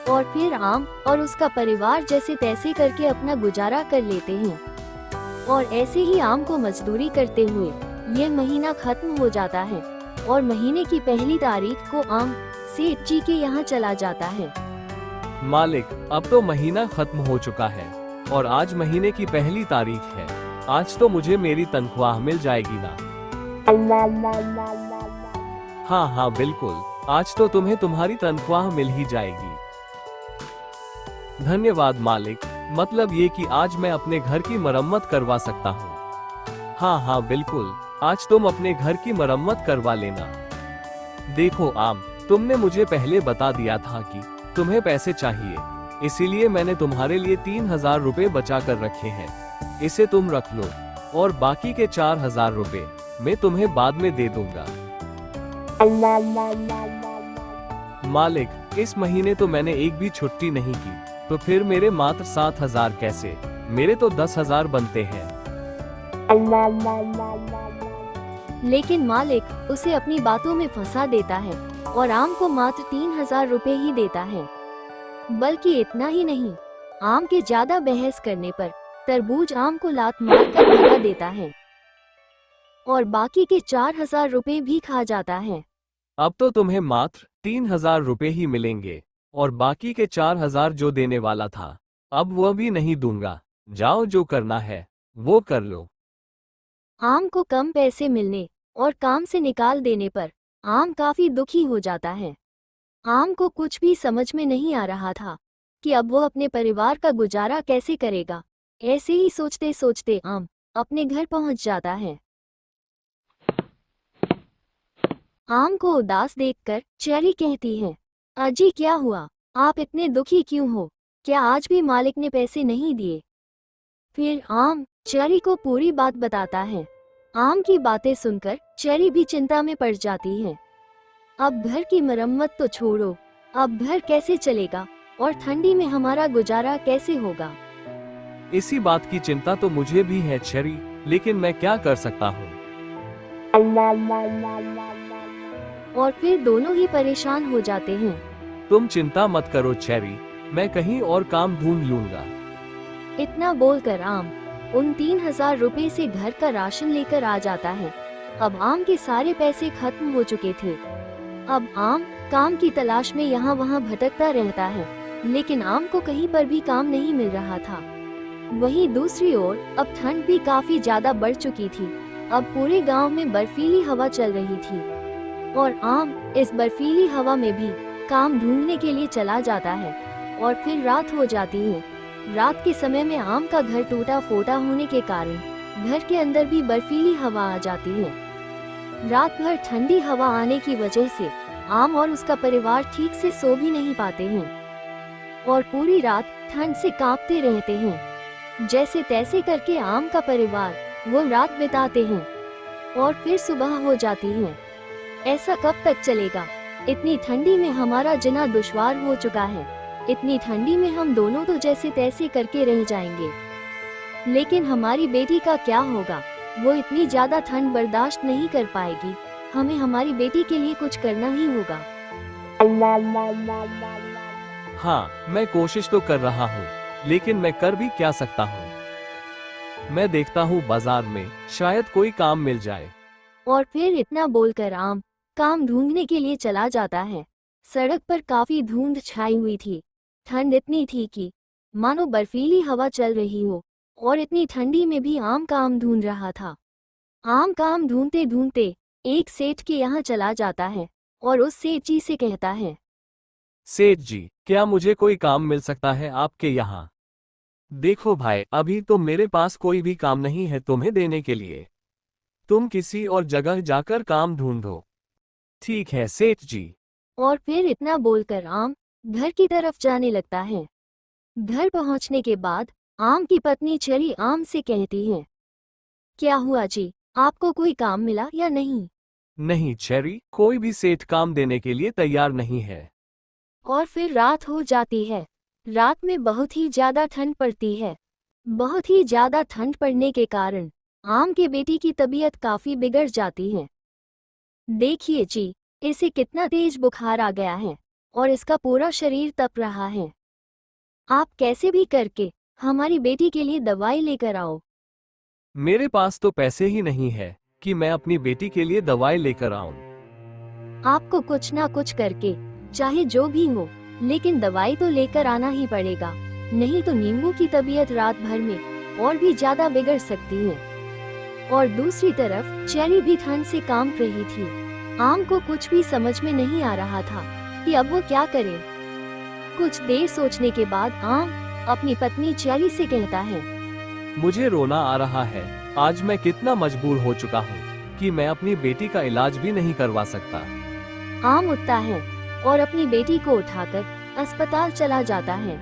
और फिर आम और उसका परिवार जैसे तैसे करके अपना गुजारा कर लेते हैं। और ऐसे ही आम को मजदूरी करते हुए ये महीना खत्म हो जाता है, और महीने की पहली तारीख को आम सेठ जी के यहाँ चला जाता है। मालिक, अब तो महीना खत्म हो चुका है और आज महीने की पहली तारीख है। आज तो मुझे मेरी तनख्वाह मिल जाएगी ना? हाँ हाँ बिल्कुल, आज तो तुम्हें तुम्हारी तनख्वाह मिल ही जाएगी। धन्यवाद मालिक, मतलब ये कि आज मैं अपने घर की मरम्मत करवा सकता हूँ। हाँ हाँ बिल्कुल, आज तुम अपने घर की मरम्मत करवा लेना। देखो आम, तुमने मुझे पहले बता दिया था कि तुम्हें पैसे चाहिए, इसीलिए मैंने तुम्हारे लिए 3000 रुपए बचा कर रखे हैं। इसे तुम रख लो, और बाकी के 4000 रुपए मैं तुम्हें बाद में दे दूंगा। मालिक, इस महीने तो मैंने एक भी छुट्टी नहीं की, तो फिर मेरे मात्र 7000 कैसे? मेरे तो 10,000 बनते हैं। लेकिन मालिक उसे अपनी बातों में फंसा देता है और आम को मात्र 3000 रुपए ही देता है। बल्कि इतना ही नहीं, आम के ज्यादा बहस करने पर तरबूज आम को लात मारकर भगा देता है और बाकी के 4000 रुपए भी खा जाता है। अब तो तुम्हें मात्र 3000 रुपए ही मिलेंगे, और बाकी के 4000 जो देने वाला था अब वह भी नहीं दूंगा। जाओ, जो करना है वो कर लो। आम को कम पैसे मिलने और काम से निकाल देने पर आम काफी दुखी हो जाता है। आम को कुछ भी समझ में नहीं आ रहा था कि अब वो अपने परिवार का गुजारा कैसे करेगा। ऐसे ही सोचते सोचते आम अपने घर पहुंच जाता है। आम को उदास देखकर चेरी कहती है, अजी क्या हुआ? आप इतने दुखी क्यों हो? क्या आज भी मालिक ने पैसे नहीं दिए? फिर आम चेरी को पूरी बात बताता है। आम की बातें सुनकर चेरी भी चिंता में पड़ जाती है। अब घर की मरम्मत तो छोड़ो, अब घर कैसे चलेगा और ठंडी में हमारा गुजारा कैसे होगा? इसी बात की चिंता तो मुझे भी है चेरी, लेकिन मैं क्या कर सकता हूँ? और फिर दोनों ही परेशान हो जाते हैं। तुम चिंता मत करो चेरी, मैं कहीं और काम ढूंढ लूंगा। इतना बोलकर आम उन 3000 रुपए से घर का राशन लेकर आ जाता है। अब आम के सारे पैसे खत्म हो चुके थे। अब आम काम की तलाश में यहाँ वहाँ भटकता रहता है, लेकिन आम को कहीं पर भी काम नहीं मिल रहा था। वहीं दूसरी ओर अब ठंड भी काफी ज्यादा बढ़ चुकी थी। अब पूरे गांव में बर्फीली हवा चल रही थी और आम इस बर्फीली हवा में भी काम ढूंढने के लिए चला जाता है। और फिर रात हो जाती है। रात के समय में आम का घर टूटा फोटा होने के कारण घर के अंदर भी बर्फीली हवा आ जाती है। रात भर ठंडी हवा आने की वजह से आम और उसका परिवार ठीक से सो भी नहीं पाते हैं और पूरी रात ठंड से कांपते रहते हैं। जैसे तैसे करके आम का परिवार वो रात बिताते हैं और फिर सुबह हो जाती है। ऐसा कब तक चलेगा? इतनी ठंडी में हमारा जीना दुश्वार हो चुका है। इतनी ठंडी में हम दोनों तो जैसे तैसे करके रह जाएंगे। लेकिन हमारी बेटी का क्या होगा? वो इतनी ज्यादा ठंड बर्दाश्त नहीं कर पाएगी। हमें हमारी बेटी के लिए कुछ करना ही होगा। हाँ, मैं कोशिश तो कर रहा हूँ, लेकिन मैं कर भी क्या सकता हूँ? मैं देखता हूँ बाजार में, शायद कोई काम मिल जाए। और फिर इतना बोलकर आम काम ढूंढने के लिए चला जाता है। सड़क पर काफी धुंध छाई हुई थी। ठंड इतनी थी कि मानो बर्फीली हवा चल रही हो, और इतनी ठंडी में भी आम काम ढूंढ रहा था। आम काम ढूंढते ढूंढते एक सेठ के यहाँ चला जाता है और उस सेठ जी से कहता है, सेठ जी, क्या मुझे कोई काम मिल सकता है आपके यहाँ? देखो भाई, अभी तो मेरे पास कोई भी काम नहीं है तुम्हें देने के लिए। तुम किसी और जगह जाकर काम ढूंढो। ठीक है सेठ जी। और फिर इतना बोलकर आम घर की तरफ जाने लगता है। घर पहुंचने के बाद आम की पत्नी चेरी आम से कहती है, क्या हुआ जी, आपको कोई काम मिला या नहीं? नहीं चेरी, कोई भी सेठ काम देने के लिए तैयार नहीं है। और फिर रात हो जाती है। रात में बहुत ही ज्यादा ठंड पड़ती है। बहुत ही ज्यादा ठंड पड़ने के कारण आम के बेटी की तबीयत काफी बिगड़ जाती है। देखिए जी, इसे कितना तेज बुखार आ गया है और इसका पूरा शरीर तप रहा है। आप कैसे भी करके हमारी बेटी के लिए दवाई लेकर आओ। मेरे पास तो पैसे ही नहीं है कि मैं अपनी बेटी के लिए दवाई लेकर आऊं। आपको कुछ ना कुछ करके, चाहे जो भी हो, लेकिन दवाई तो लेकर आना ही पड़ेगा, नहीं तो नींबू की तबीयत रात भर में और भी ज्यादा बिगड़ सकती है। और दूसरी तरफ चेरी भी ठंड से कांप रही थी। आम को कुछ भी समझ में नहीं आ रहा था कि अब वो क्या करे। कुछ देर सोचने के बाद आम अपनी पत्नी चेरी से कहता है, मुझे रोना आ रहा है। आज मैं कितना मजबूर हो चुका हूँ कि मैं अपनी बेटी का इलाज भी नहीं करवा सकता। आम उठता है और अपनी बेटी को उठाकर अस्पताल चला जाता है।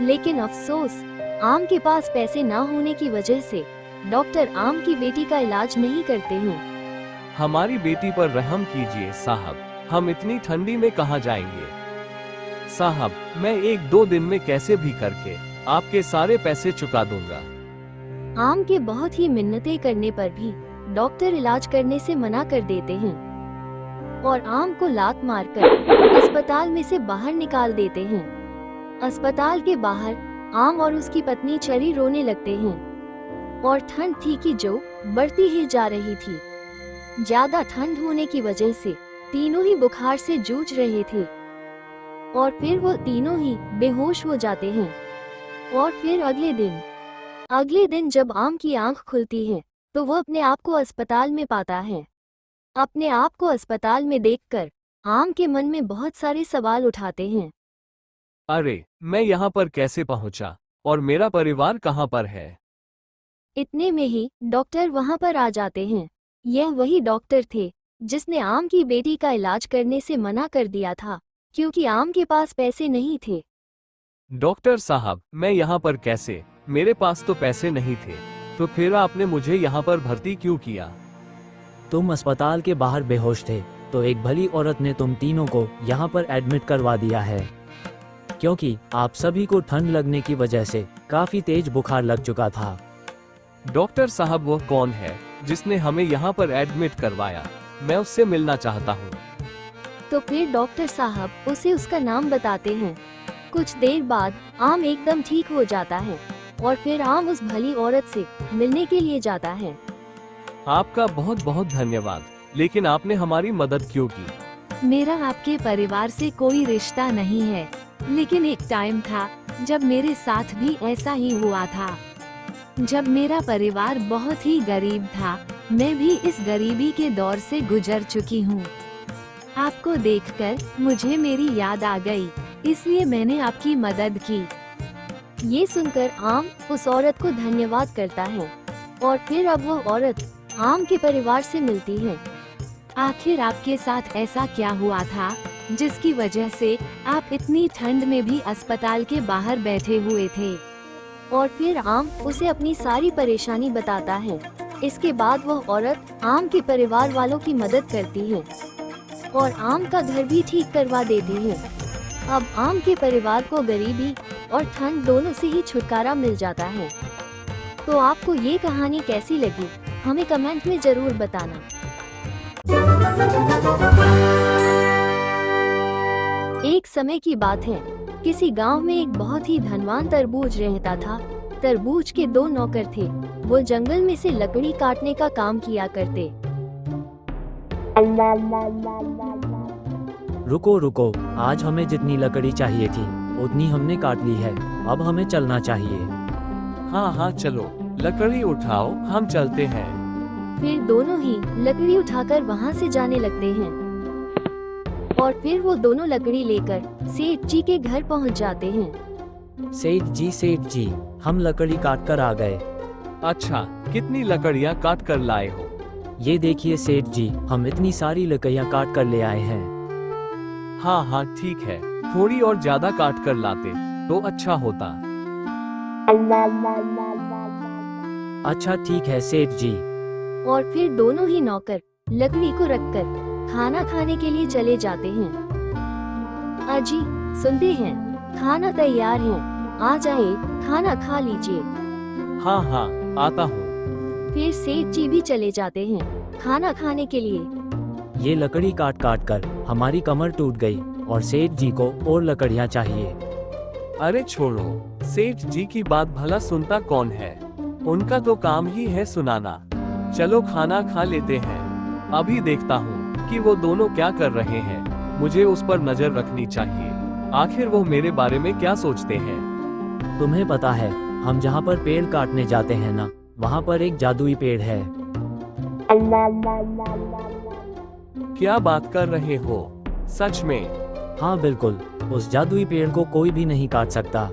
लेकिन अफसोस, आम के पास पैसे ना होने की वजह से डॉक्टर आम की बेटी का इलाज नहीं करते हैं। हमारी बेटी पर रहम कीजिए साहब, हम इतनी ठंडी में कहाँ जाएंगे? साहब, मैं 1-2 दिन में कैसे भी करके आपके सारे पैसे चुका दूंगा। आम के बहुत ही मिन्नतें करने पर भी डॉक्टर इलाज करने से मना कर देते हैं और आम को लात मारकर अस्पताल में से बाहर निकाल देते हैं। अस्पताल के बाहर आम और उसकी पत्नी चेरी रोने लगते हैं और ठंड थी कि जो बढ़ती ही जा रही थी। ज्यादा ठंड होने की वजह से तीनों ही बुखार से जूझ रहे थे और फिर वो तीनों ही बेहोश हो जाते हैं। और फिर अगले दिन जब आम की आंख खुलती है तो वो अपने आप को अस्पताल में पाता है। अपने आप को अस्पताल में देखकर आम के मन में बहुत सारे सवाल उठाते हैं। अरे, मैं यहाँ पर कैसे पहुँचा और मेरा परिवार कहाँ पर है? इतने में ही डॉक्टर वहां पर आ जाते हैं। यह वही डॉक्टर थे जिसने आम की बेटी का इलाज करने से मना कर दिया था क्योंकि आम के पास पैसे नहीं थे। डॉक्टर साहब, मैं यहाँ पर कैसे? मेरे पास तो पैसे नहीं थे, तो फिर आपने मुझे यहाँ पर भर्ती क्यों किया? तुम अस्पताल के बाहर बेहोश थे, तो एक भली औरत ने तुम तीनों को यहाँ पर एडमिट करवा दिया है, क्योंकि आप सभी को ठंड लगने की वजह से काफी तेज बुखार लग चुका था। डॉक्टर साहब, वो कौन है जिसने हमें यहाँ पर एडमिट करवाया? मैं उससे मिलना चाहता हूँ। तो फिर डॉक्टर साहब उसे उसका नाम बताते हैं। कुछ देर बाद आम एकदम ठीक हो जाता है और फिर आम उस भली औरत से मिलने के लिए जाता है। आपका बहुत बहुत धन्यवाद, लेकिन आपने हमारी मदद क्यों की? मेरा आपके परिवार से कोई रिश्ता नहीं है, लेकिन एक टाइम था जब मेरे साथ भी ऐसा ही हुआ था। जब मेरा परिवार बहुत ही गरीब था, मैं भी इस गरीबी के दौर से गुजर चुकी हूँ। आपको देखकर मुझे मेरी याद आ गई, इसलिए मैंने आपकी मदद की। ये सुनकर आम उस औरत को धन्यवाद करता है और फिर अब वो औरत आम के परिवार से मिलती है। आखिर आपके साथ ऐसा क्या हुआ था जिसकी वजह से आप इतनी ठंड में भी अस्पताल के बाहर बैठे हुए थे? और फिर आम उसे अपनी सारी परेशानी बताता है। इसके बाद वह औरत आम के परिवार वालों की मदद करती है और आम का घर भी ठीक करवा देती है। अब आम के परिवार को गरीबी और ठंड दोनों से ही छुटकारा मिल जाता है। तो आपको ये कहानी कैसी लगी, हमें कमेंट में जरूर बताना। एक समय की बात है, किसी गांव में एक बहुत ही धनवान तरबूज रहता था। तरबूज के 2 नौकर थे। वो जंगल में से लकड़ी काटने का काम किया करते। रुको रुको, आज हमें जितनी लकड़ी चाहिए थी उतनी हमने काट ली है, अब हमें चलना चाहिए। हाँ हाँ चलो, लकड़ी उठाओ, हम चलते हैं। फिर दोनों ही लकड़ी उठाकर वहाँ से जाने लगते हैं और फिर वो दोनों लकड़ी लेकर सेठ जी के घर पहुँच जाते हैं। सेठ जी, हम लकड़ी काट कर आ गए। अच्छा, कितनी लकड़ियाँ काट कर लाए हो? ये देखिए सेठ जी, हम इतनी सारी लकड़ियाँ काट कर ले आए हैं। हाँ हाँ ठीक है, थोड़ी और ज्यादा काट कर लाते तो अच्छा होता। अच्छा ठीक है सेठ जी। और फिर दोनों ही नौकर लकड़ी को रखकर खाना खाने के लिए चले जाते हैं। अजी सुनते हैं, खाना तैयार है, आ जाए, खाना खा लीजिए। हाँ हाँ आता हूँ। फिर सेठ जी भी चले जाते हैं खाना खाने के लिए। ये लकड़ी काट काट कर हमारी कमर टूट गई और सेठ जी को और लकड़ियाँ चाहिए। अरे छोड़ो, सेठ जी की बात भला सुनता कौन है, उनका तो काम ही है सुनाना। चलो खाना खा लेते हैं। अभी देखता हूँ कि वो दोनों क्या कर रहे हैं, मुझे उस पर नजर रखनी चाहिए। आखिर वो मेरे बारे में क्या सोचते हैं। तुम्हें पता है, हम जहाँ पर पेड़ काटने जाते हैं ना, वहाँ पर एक जादुई पेड़ है। क्या बात कर रहे हो, सच में? हाँ बिल्कुल, उस जादुई पेड़ को कोई भी नहीं काट सकता।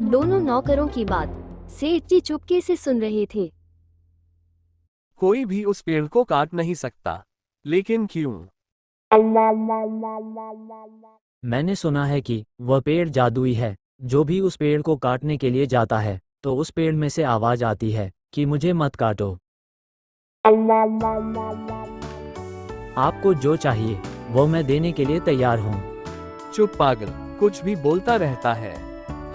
दोनों नौकरों की बात सेठ जी चुपके से सुन रहे थे। कोई भी उस पेड़ को काट नहीं सकता, लेकिन क्यों? मैंने सुना है कि वह पेड़ जादुई है। जो भी उस पेड़ को काटने के लिए जाता है तो उस पेड़ में से आवाज आती है कि मुझे मत काटो। आपको जो चाहिए वो मैं देने के लिए तैयार हूँ। चुप पागल, कुछ भी बोलता रहता है।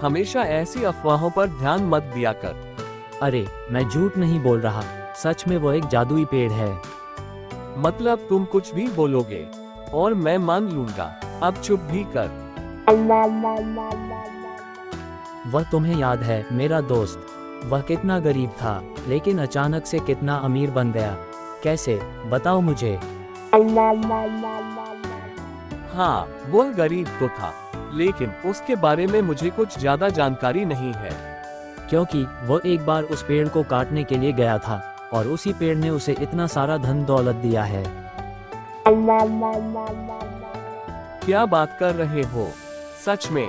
हमेशा ऐसी अफवाहों पर ध्यान मत दिया कर। अरे मैं झूठ नहीं बोल रहा, सच में वो एक जादुई पेड़ है। मतलब तुम कुछ भी बोलोगे और मैं मान लूंगा। अब चुप भी कर। वह तुम्हें याद है मेरा दोस्त, वह कितना गरीब था लेकिन अचानक से कितना अमीर बन गया। कैसे, बताओ मुझे। हाँ, वो गरीब तो था, लेकिन उसके बारे में मुझे कुछ ज्यादा जानकारी नहीं है। क्योंकि वो एक बार उस पेड़ को काटने के लिए गया था और उसी पेड़ ने उसे इतना सारा धन दौलत दिया है। क्या बात कर रहे हो, सच में?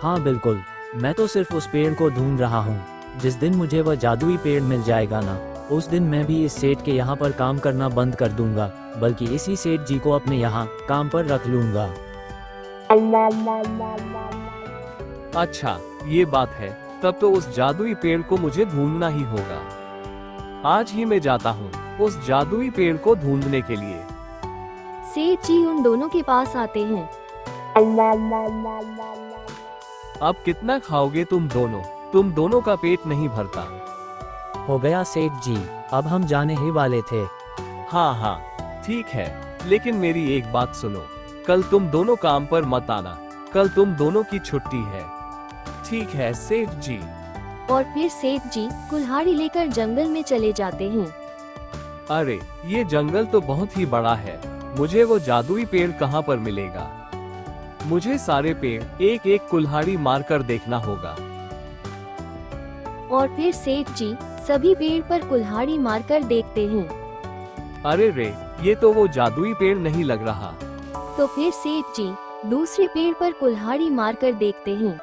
हाँ बिल्कुल, मैं तो सिर्फ उस पेड़ को ढूंढ रहा हूँ। जिस दिन मुझे वह जादुई पेड़ मिल जाएगा ना, उस दिन मैं भी इस सेठ के यहाँ पर काम करना बंद कर दूंगा, बल्कि इसी सेठ जी को अपने यहाँ काम पर रख लूंगा। अच्छा, ये बात है, तब तो उस जादुई पेड़ को मुझे ढूंढना ही होगा। आज ही मैं जाता हूँ उस जादुई पेड़ को ढूंढने के लिए। सेठ जी उन दोनों के पास आते हैं। अब कितना खाओगे तुम दोनों? तुम दोनों का पेट नहीं भरता। हो गया सेठ जी, अब हम जाने ही वाले थे। हाँ हाँ ठीक है, लेकिन मेरी एक बात सुनो, कल तुम दोनों काम पर मत आना। कल तुम दोनों की छुट्टी है। ठीक है सेठ जी। और फिर सेठ जी कुल्हाड़ी लेकर जंगल में चले जाते हैं। अरे ये जंगल तो बहुत ही बड़ा है, मुझे वो जादुई पेड़ कहाँ पर मिलेगा? मुझे सारे पेड़ एक एक कुल्हाड़ी मारकर देखना होगा। और फिर सेठ जी सभी पेड़ पर कुल्हाड़ी मारकर देखते हैं। अरे रे, ये तो वो जादुई पेड़ नहीं लग रहा। तो फिर सेठ जी दूसरे पेड़ पर कुल्हाड़ी मारकर देखते हैं।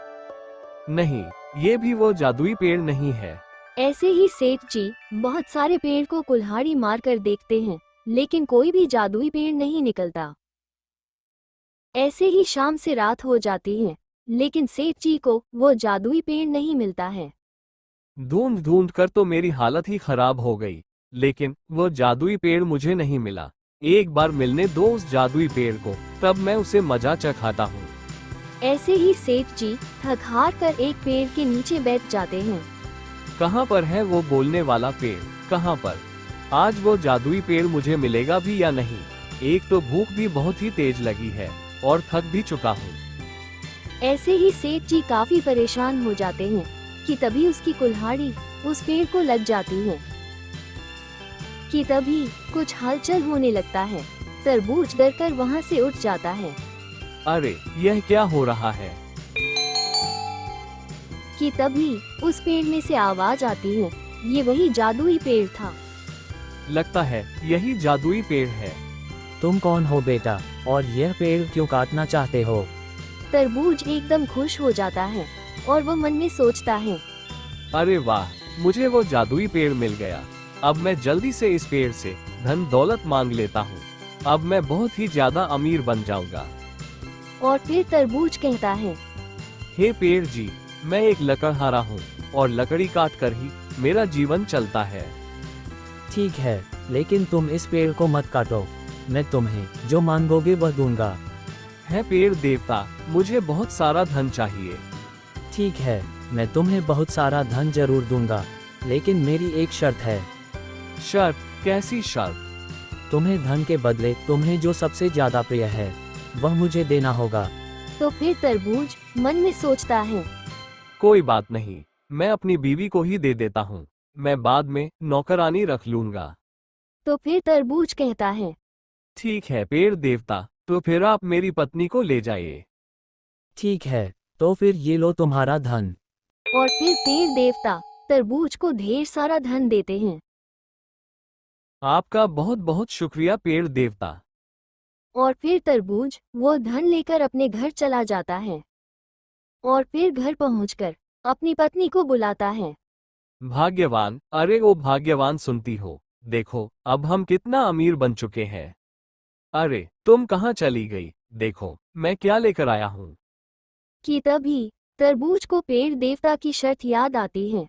नहीं, ये भी वो जादुई पेड़ नहीं है। ऐसे ही सेठ जी बहुत सारे पेड़ को कुल्हाड़ी मारकर देखते हैं, लेकिन कोई भी जादुई पेड़ नहीं निकलता। ऐसे ही शाम से रात हो जाती है, लेकिन सेठ जी को वो जादुई पेड़ नहीं मिलता है। ढूंढ ढूंढ कर तो मेरी हालत ही खराब हो गई, लेकिन वो जादुई पेड़ मुझे नहीं मिला। एक बार मिलने दो उस जादुई पेड़ को, तब मैं उसे मजा चखाता हूँ। ऐसे ही सेठ जी थक हार कर एक पेड़ के नीचे बैठ जाते हैं। कहाँ पर है वो बोलने वाला पेड़, कहाँ पर? आज वो जादुई पेड़ मुझे मिलेगा भी या नहीं? एक तो भूख भी बहुत ही तेज लगी है और थक भी चुका हूँ। ऐसे ही सेठ जी काफी परेशान हो जाते हैं कि तभी उसकी कुल्हाड़ी उस पेड़ को लग जाती है कि तभी कुछ हलचल होने लगता है। तरबूज डरकर वहाँ से उठ जाता है अरे यह क्या हो रहा है? कि तभी उस पेड़ में से आवाज आती है। ये वही जादुई पेड़ था। लगता है यही जादुई पेड़ है। तुम कौन हो बेटा, और यह पेड़ क्यों काटना चाहते हो? तरबूज एकदम खुश हो जाता है और वो मन में सोचता है, अरे वाह, मुझे वो जादुई पेड़ मिल गया। अब मैं जल्दी से इस पेड़ से धन दौलत मांग लेता हूँ। अब मैं बहुत ही ज्यादा अमीर बन जाऊंगा। और फिर तरबूज कहता है, हे पेड़ जी, मैं एक लकड़हारा हूँ और लकड़ी काट कर ही मेरा जीवन चलता है। ठीक है, लेकिन तुम इस पेड़ को मत काटो। मैं तुम्हें जो मांगोगे वह दूंगा। है पेड़ देवता, मुझे बहुत सारा धन चाहिए। ठीक है, मैं तुम्हें बहुत सारा धन जरूर दूंगा, लेकिन मेरी एक शर्त है। शर्त? कैसी शर्त? तुम्हें धन के बदले तुम्हें जो सबसे ज्यादा प्रिय है वह मुझे देना होगा। तो फिर तरबूज मन में सोचता है, कोई बात नहीं, मैं अपनी बीवी को ही दे देता हूँ। मैं बाद में नौकरानी रख लूंगा। तो फिर तरबूज कहता है, ठीक है पेड़ देवता, तो फिर आप मेरी पत्नी को ले जाइए। ठीक है, तो फिर ये लो तुम्हारा धन। और फिर पेड़ देवता तरबूज को ढेर सारा धन देते हैं। आपका बहुत बहुत शुक्रिया पेड़ देवता। और फिर तरबूज वो धन लेकर अपने घर चला जाता है और फिर घर पहुंचकर अपनी पत्नी को बुलाता है। भाग्यवान, अरे ओ भाग्यवान, सुनती हो? देखो अब हम कितना अमीर बन चुके हैं। अरे तुम कहाँ चली गई? देखो मैं क्या लेकर आया हूँ। कि तभी तरबूज को पेड़ देवता की शर्त याद आती है।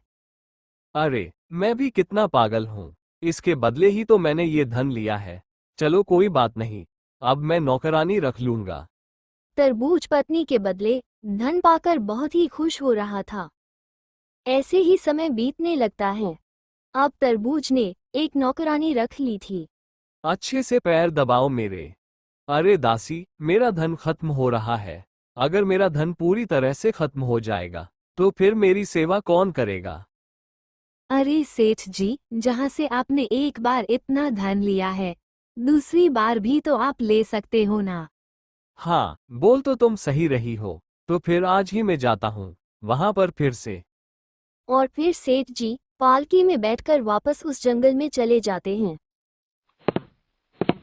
अरे मैं भी कितना पागल हूँ, इसके बदले ही तो मैंने ये धन लिया है। चलो कोई बात नहीं, अब मैं नौकरानी रख लूंगा। तरबूज पत्नी के बदले धन पाकर बहुत ही खुश हो रहा था। ऐसे ही समय बीतने लगता है। अब तरबूज ने एक नौकरानी रख ली थी। अच्छे से पैर दबाओ मेरे। अरे दासी, मेरा धन खत्म हो रहा है। अगर मेरा धन पूरी तरह से खत्म हो जाएगा तो फिर मेरी सेवा कौन करेगा? अरे सेठ जी, जहाँ से आपने एक बार इतना धन लिया है, दूसरी बार भी तो आप ले सकते हो ना। हाँ, बोल तो तुम सही रही हो। तो फिर आज ही मैं जाता हूँ वहां पर फिर से। और फिर सेठ जी पालकी में बैठकर वापस उस जंगल में चले जाते हैं।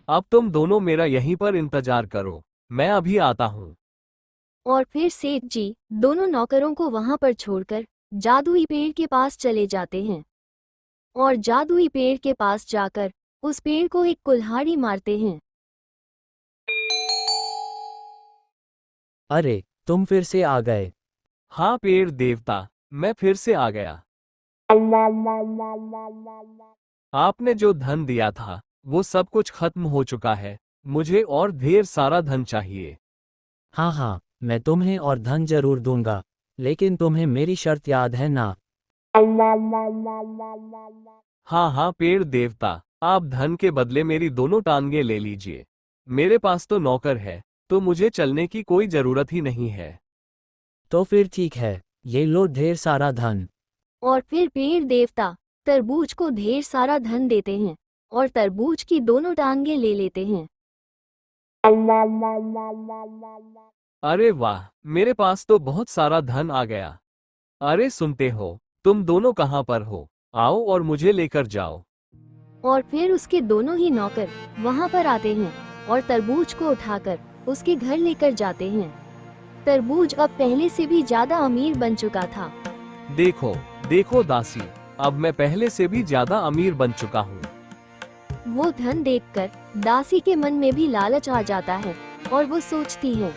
अब तुम दोनों मेरा यहीं पर इंतजार करो, मैं अभी आता हूँ। और फिर सेठ जी दोनों नौकरों को वहां पर छोड़कर जादुई पेड़ के पास चले जाते हैं और जादुई पेड़ के पास जाकर उस पेड़ को एक कुल्हाड़ी मारते हैं। अरे तुम फिर से आ गए। हाँ पेड़ देवता, मैं फिर से आ गया। आपने जो धन दिया था वो सब कुछ खत्म हो चुका है। मुझे और ढेर सारा धन चाहिए। हाँ हाँ, मैं तुम्हें और धन जरूर दूंगा, लेकिन तुम्हें मेरी शर्त याद है ना? हाँ हाँ पेड़ देवता, आप धन के बदले मेरी दोनों टांगे ले लीजिए। मेरे पास तो नौकर है, तो मुझे चलने की कोई जरूरत ही नहीं है। तो फिर ठीक है, ये लो ढेर सारा धन। और फिर पेड़ देवता तरबूज को ढेर सारा धन देते हैं और तरबूज की दोनों टांगे ले लेते हैं। अरे वाह, मेरे पास तो बहुत सारा धन आ गया। अरे सुनते हो, तुम दोनों कहाँ पर हो? आओ और मुझे लेकर जाओ। और फिर उसके दोनों ही नौकर वहां पर आते हैं और तरबूज को उठाकर उसके घर लेकर जाते हैं। तरबूज अब पहले से भी ज्यादा अमीर बन चुका था। देखो देखो दासी, अब मैं पहले से भी ज्यादा अमीर बन चुका हूँ। वो धन देखकर दासी के मन में भी लालच आ जाता है और वो सोचती है,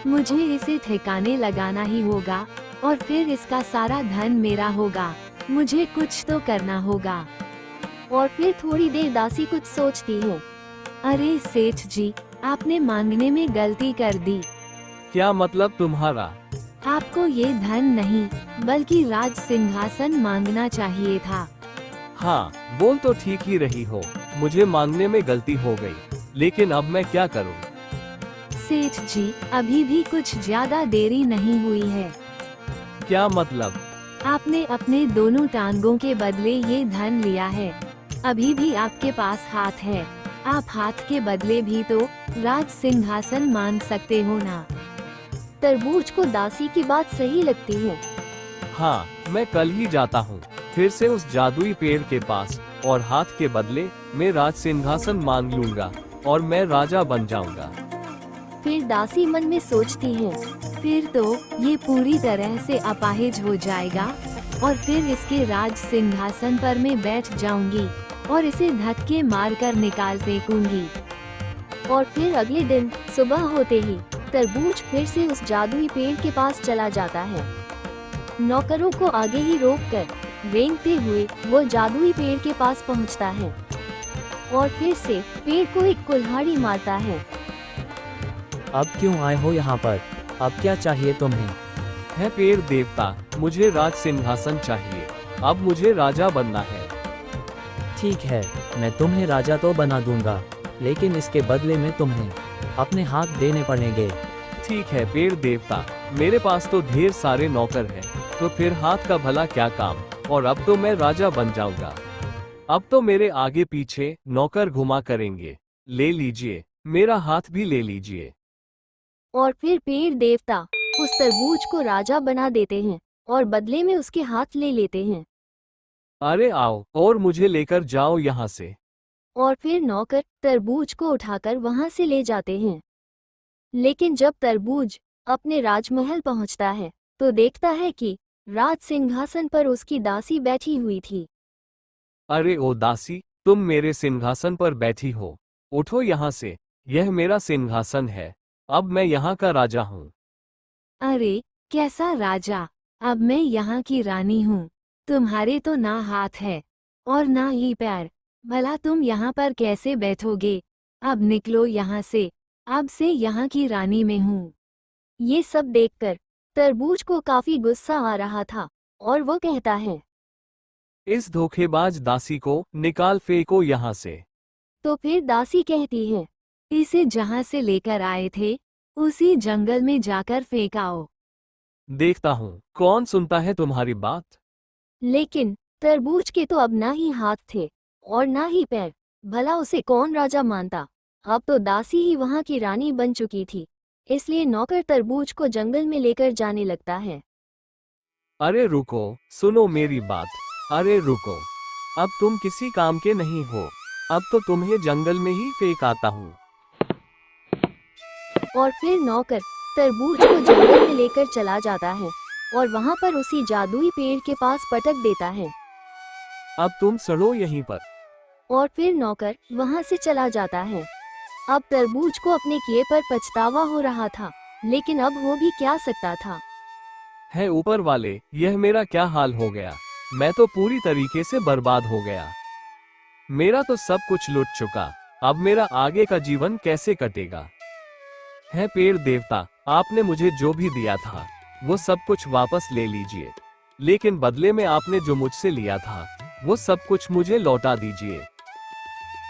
मुझे इसे ठिकाने लगाना ही होगा और फिर इसका सारा धन मेरा होगा। मुझे कुछ तो करना होगा। और फिर थोड़ी देर दासी कुछ सोचती है। अरे सेठ जी, आपने मांगने में गलती कर दी। क्या मतलब तुम्हारा? आपको ये धन नहीं बल्कि राज सिंहासन मांगना चाहिए था। हाँ, बोल तो ठीक ही रही हो, मुझे मांगने में गलती हो गई, लेकिन अब मैं क्या करूँ? सेठ जी, अभी भी कुछ ज्यादा देरी नहीं हुई है। क्या मतलब? आपने अपने दोनों टांगों के बदले ये धन लिया है। अभी भी आपके पास हाथ है। आप हाथ के बदले भी तो राज सिंहासन मांग सकते हो ना। तरबूज को दासी की बात सही लगती है। हाँ, मैं कल ही जाता हूँ, फिर से उस जादुई पेड़ के पास, और हाथ के बदले मैं राज सिंहासन मांग लूंगा और मैं राजा बन जाऊंगा। फिर दासी मन में सोचती है, फिर तो ये पूरी तरह से अपाहिज हो जाएगा और फिर इसके राज सिंहासन पर मैं बैठ जाऊंगी और इसे धक्के मारकर निकाल फेंकूंगी। और फिर अगले दिन सुबह होते ही तरबूज फिर से उस जादुई पेड़ के पास चला जाता है। नौकरों को आगे ही रोककर रेंगते हुए वो जादुई पेड़ के पास पहुंचता है और फिर से पेड़ को एक कुल्हाड़ी मारता है। अब क्यों आए हो यहाँ पर? अब क्या चाहिए तुम्हें? है पेड़ देवता, मुझे राज सिंहासन चाहिए, अब मुझे राजा बनना है। ठीक है, मैं तुम्हें राजा तो बना दूंगा, लेकिन इसके बदले में तुम्हें अपने हाथ देने पड़ेंगे। ठीक है पेड़ देवता, मेरे पास तो ढेर सारे नौकर हैं, तो फिर हाथ का भला क्या काम, और अब तो मैं राजा बन जाऊंगा। अब तो मेरे आगे पीछे नौकर घुमा करेंगे। ले लीजिए, मेरा हाथ भी ले लीजिए। और फिर पेड़ देवता उस तरबूज को राजा बना देते हैं और बदले में उसके हाथ ले लेते हैं। अरे आओ और मुझे लेकर जाओ यहाँ से। और फिर नौकर तरबूज को उठाकर वहां से ले जाते हैं। लेकिन जब तरबूज अपने राजमहल पहुंचता है तो देखता है कि राज सिंहासन पर उसकी दासी बैठी हुई थी। अरे ओ दासी, तुम मेरे सिंहासन पर बैठी हो, उठो यहाँ से, यह मेरा सिंहासन है, अब मैं यहाँ का राजा हूँ। अरे कैसा राजा, अब मैं यहाँ की रानी हूँ। तुम्हारे तो ना हाथ है और ना ही पैर, भला तुम यहाँ पर कैसे बैठोगे? अब निकलो यहाँ से, अब से यहाँ की रानी मैं हूँ। ये सब देखकर तरबूज को काफी गुस्सा आ रहा था और वो कहता है, इस धोखेबाज दासी को निकाल फेंको यहाँ से। तो फिर दासी कहती है, इसे जहाँ से लेकर आए थे उसी जंगल में जाकर फेंकाओ। देखता हूँ कौन सुनता है तुम्हारी बात। लेकिन तरबूज के तो अब ना ही हाथ थे और ना ही पैर, भला उसे कौन राजा मानता। अब तो दासी ही वहां की रानी बन चुकी थी, इसलिए नौकर तरबूज को जंगल में लेकर जाने लगता है। अरे रुको, सुनो मेरी बात, अरे रुको, अब तुम किसी काम के नहीं हो, अब तो तुम्हें जंगल में ही फेंक आता हूँ। और फिर नौकर तरबूज को जंगल में लेकर चला जाता है और वहां पर उसी जादुई पेड़ के पास पटक देता है। अब तुम सड़ो यहीं पर। और फिर नौकर वहां से चला जाता है। अब तरबूज को अपने किए पर पछतावा हो रहा था, लेकिन अब हो भी क्या सकता था। है ऊपर वाले, यह मेरा क्या हाल हो गया, मैं तो पूरी तरीके से बर्बाद हो गया। मेरा तो सब कुछ लुट चुका, अब मेरा आगे का जीवन कैसे कटेगा। है पेड़ देवता, आपने मुझे जो भी दिया था वो सब कुछ वापस ले लीजिए, लेकिन बदले में आपने जो मुझसे लिया था वो सब कुछ मुझे लौटा दीजिए।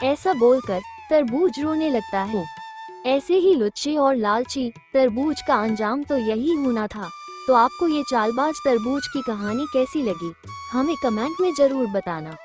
ऐसा बोलकर तरबूज रोने लगता है। ऐसे ही लुच्चे और लालची तरबूज का अंजाम तो यही होना था। तो आपको ये चालबाज तरबूज की कहानी कैसी लगी, हमें कमेंट में जरूर बताना।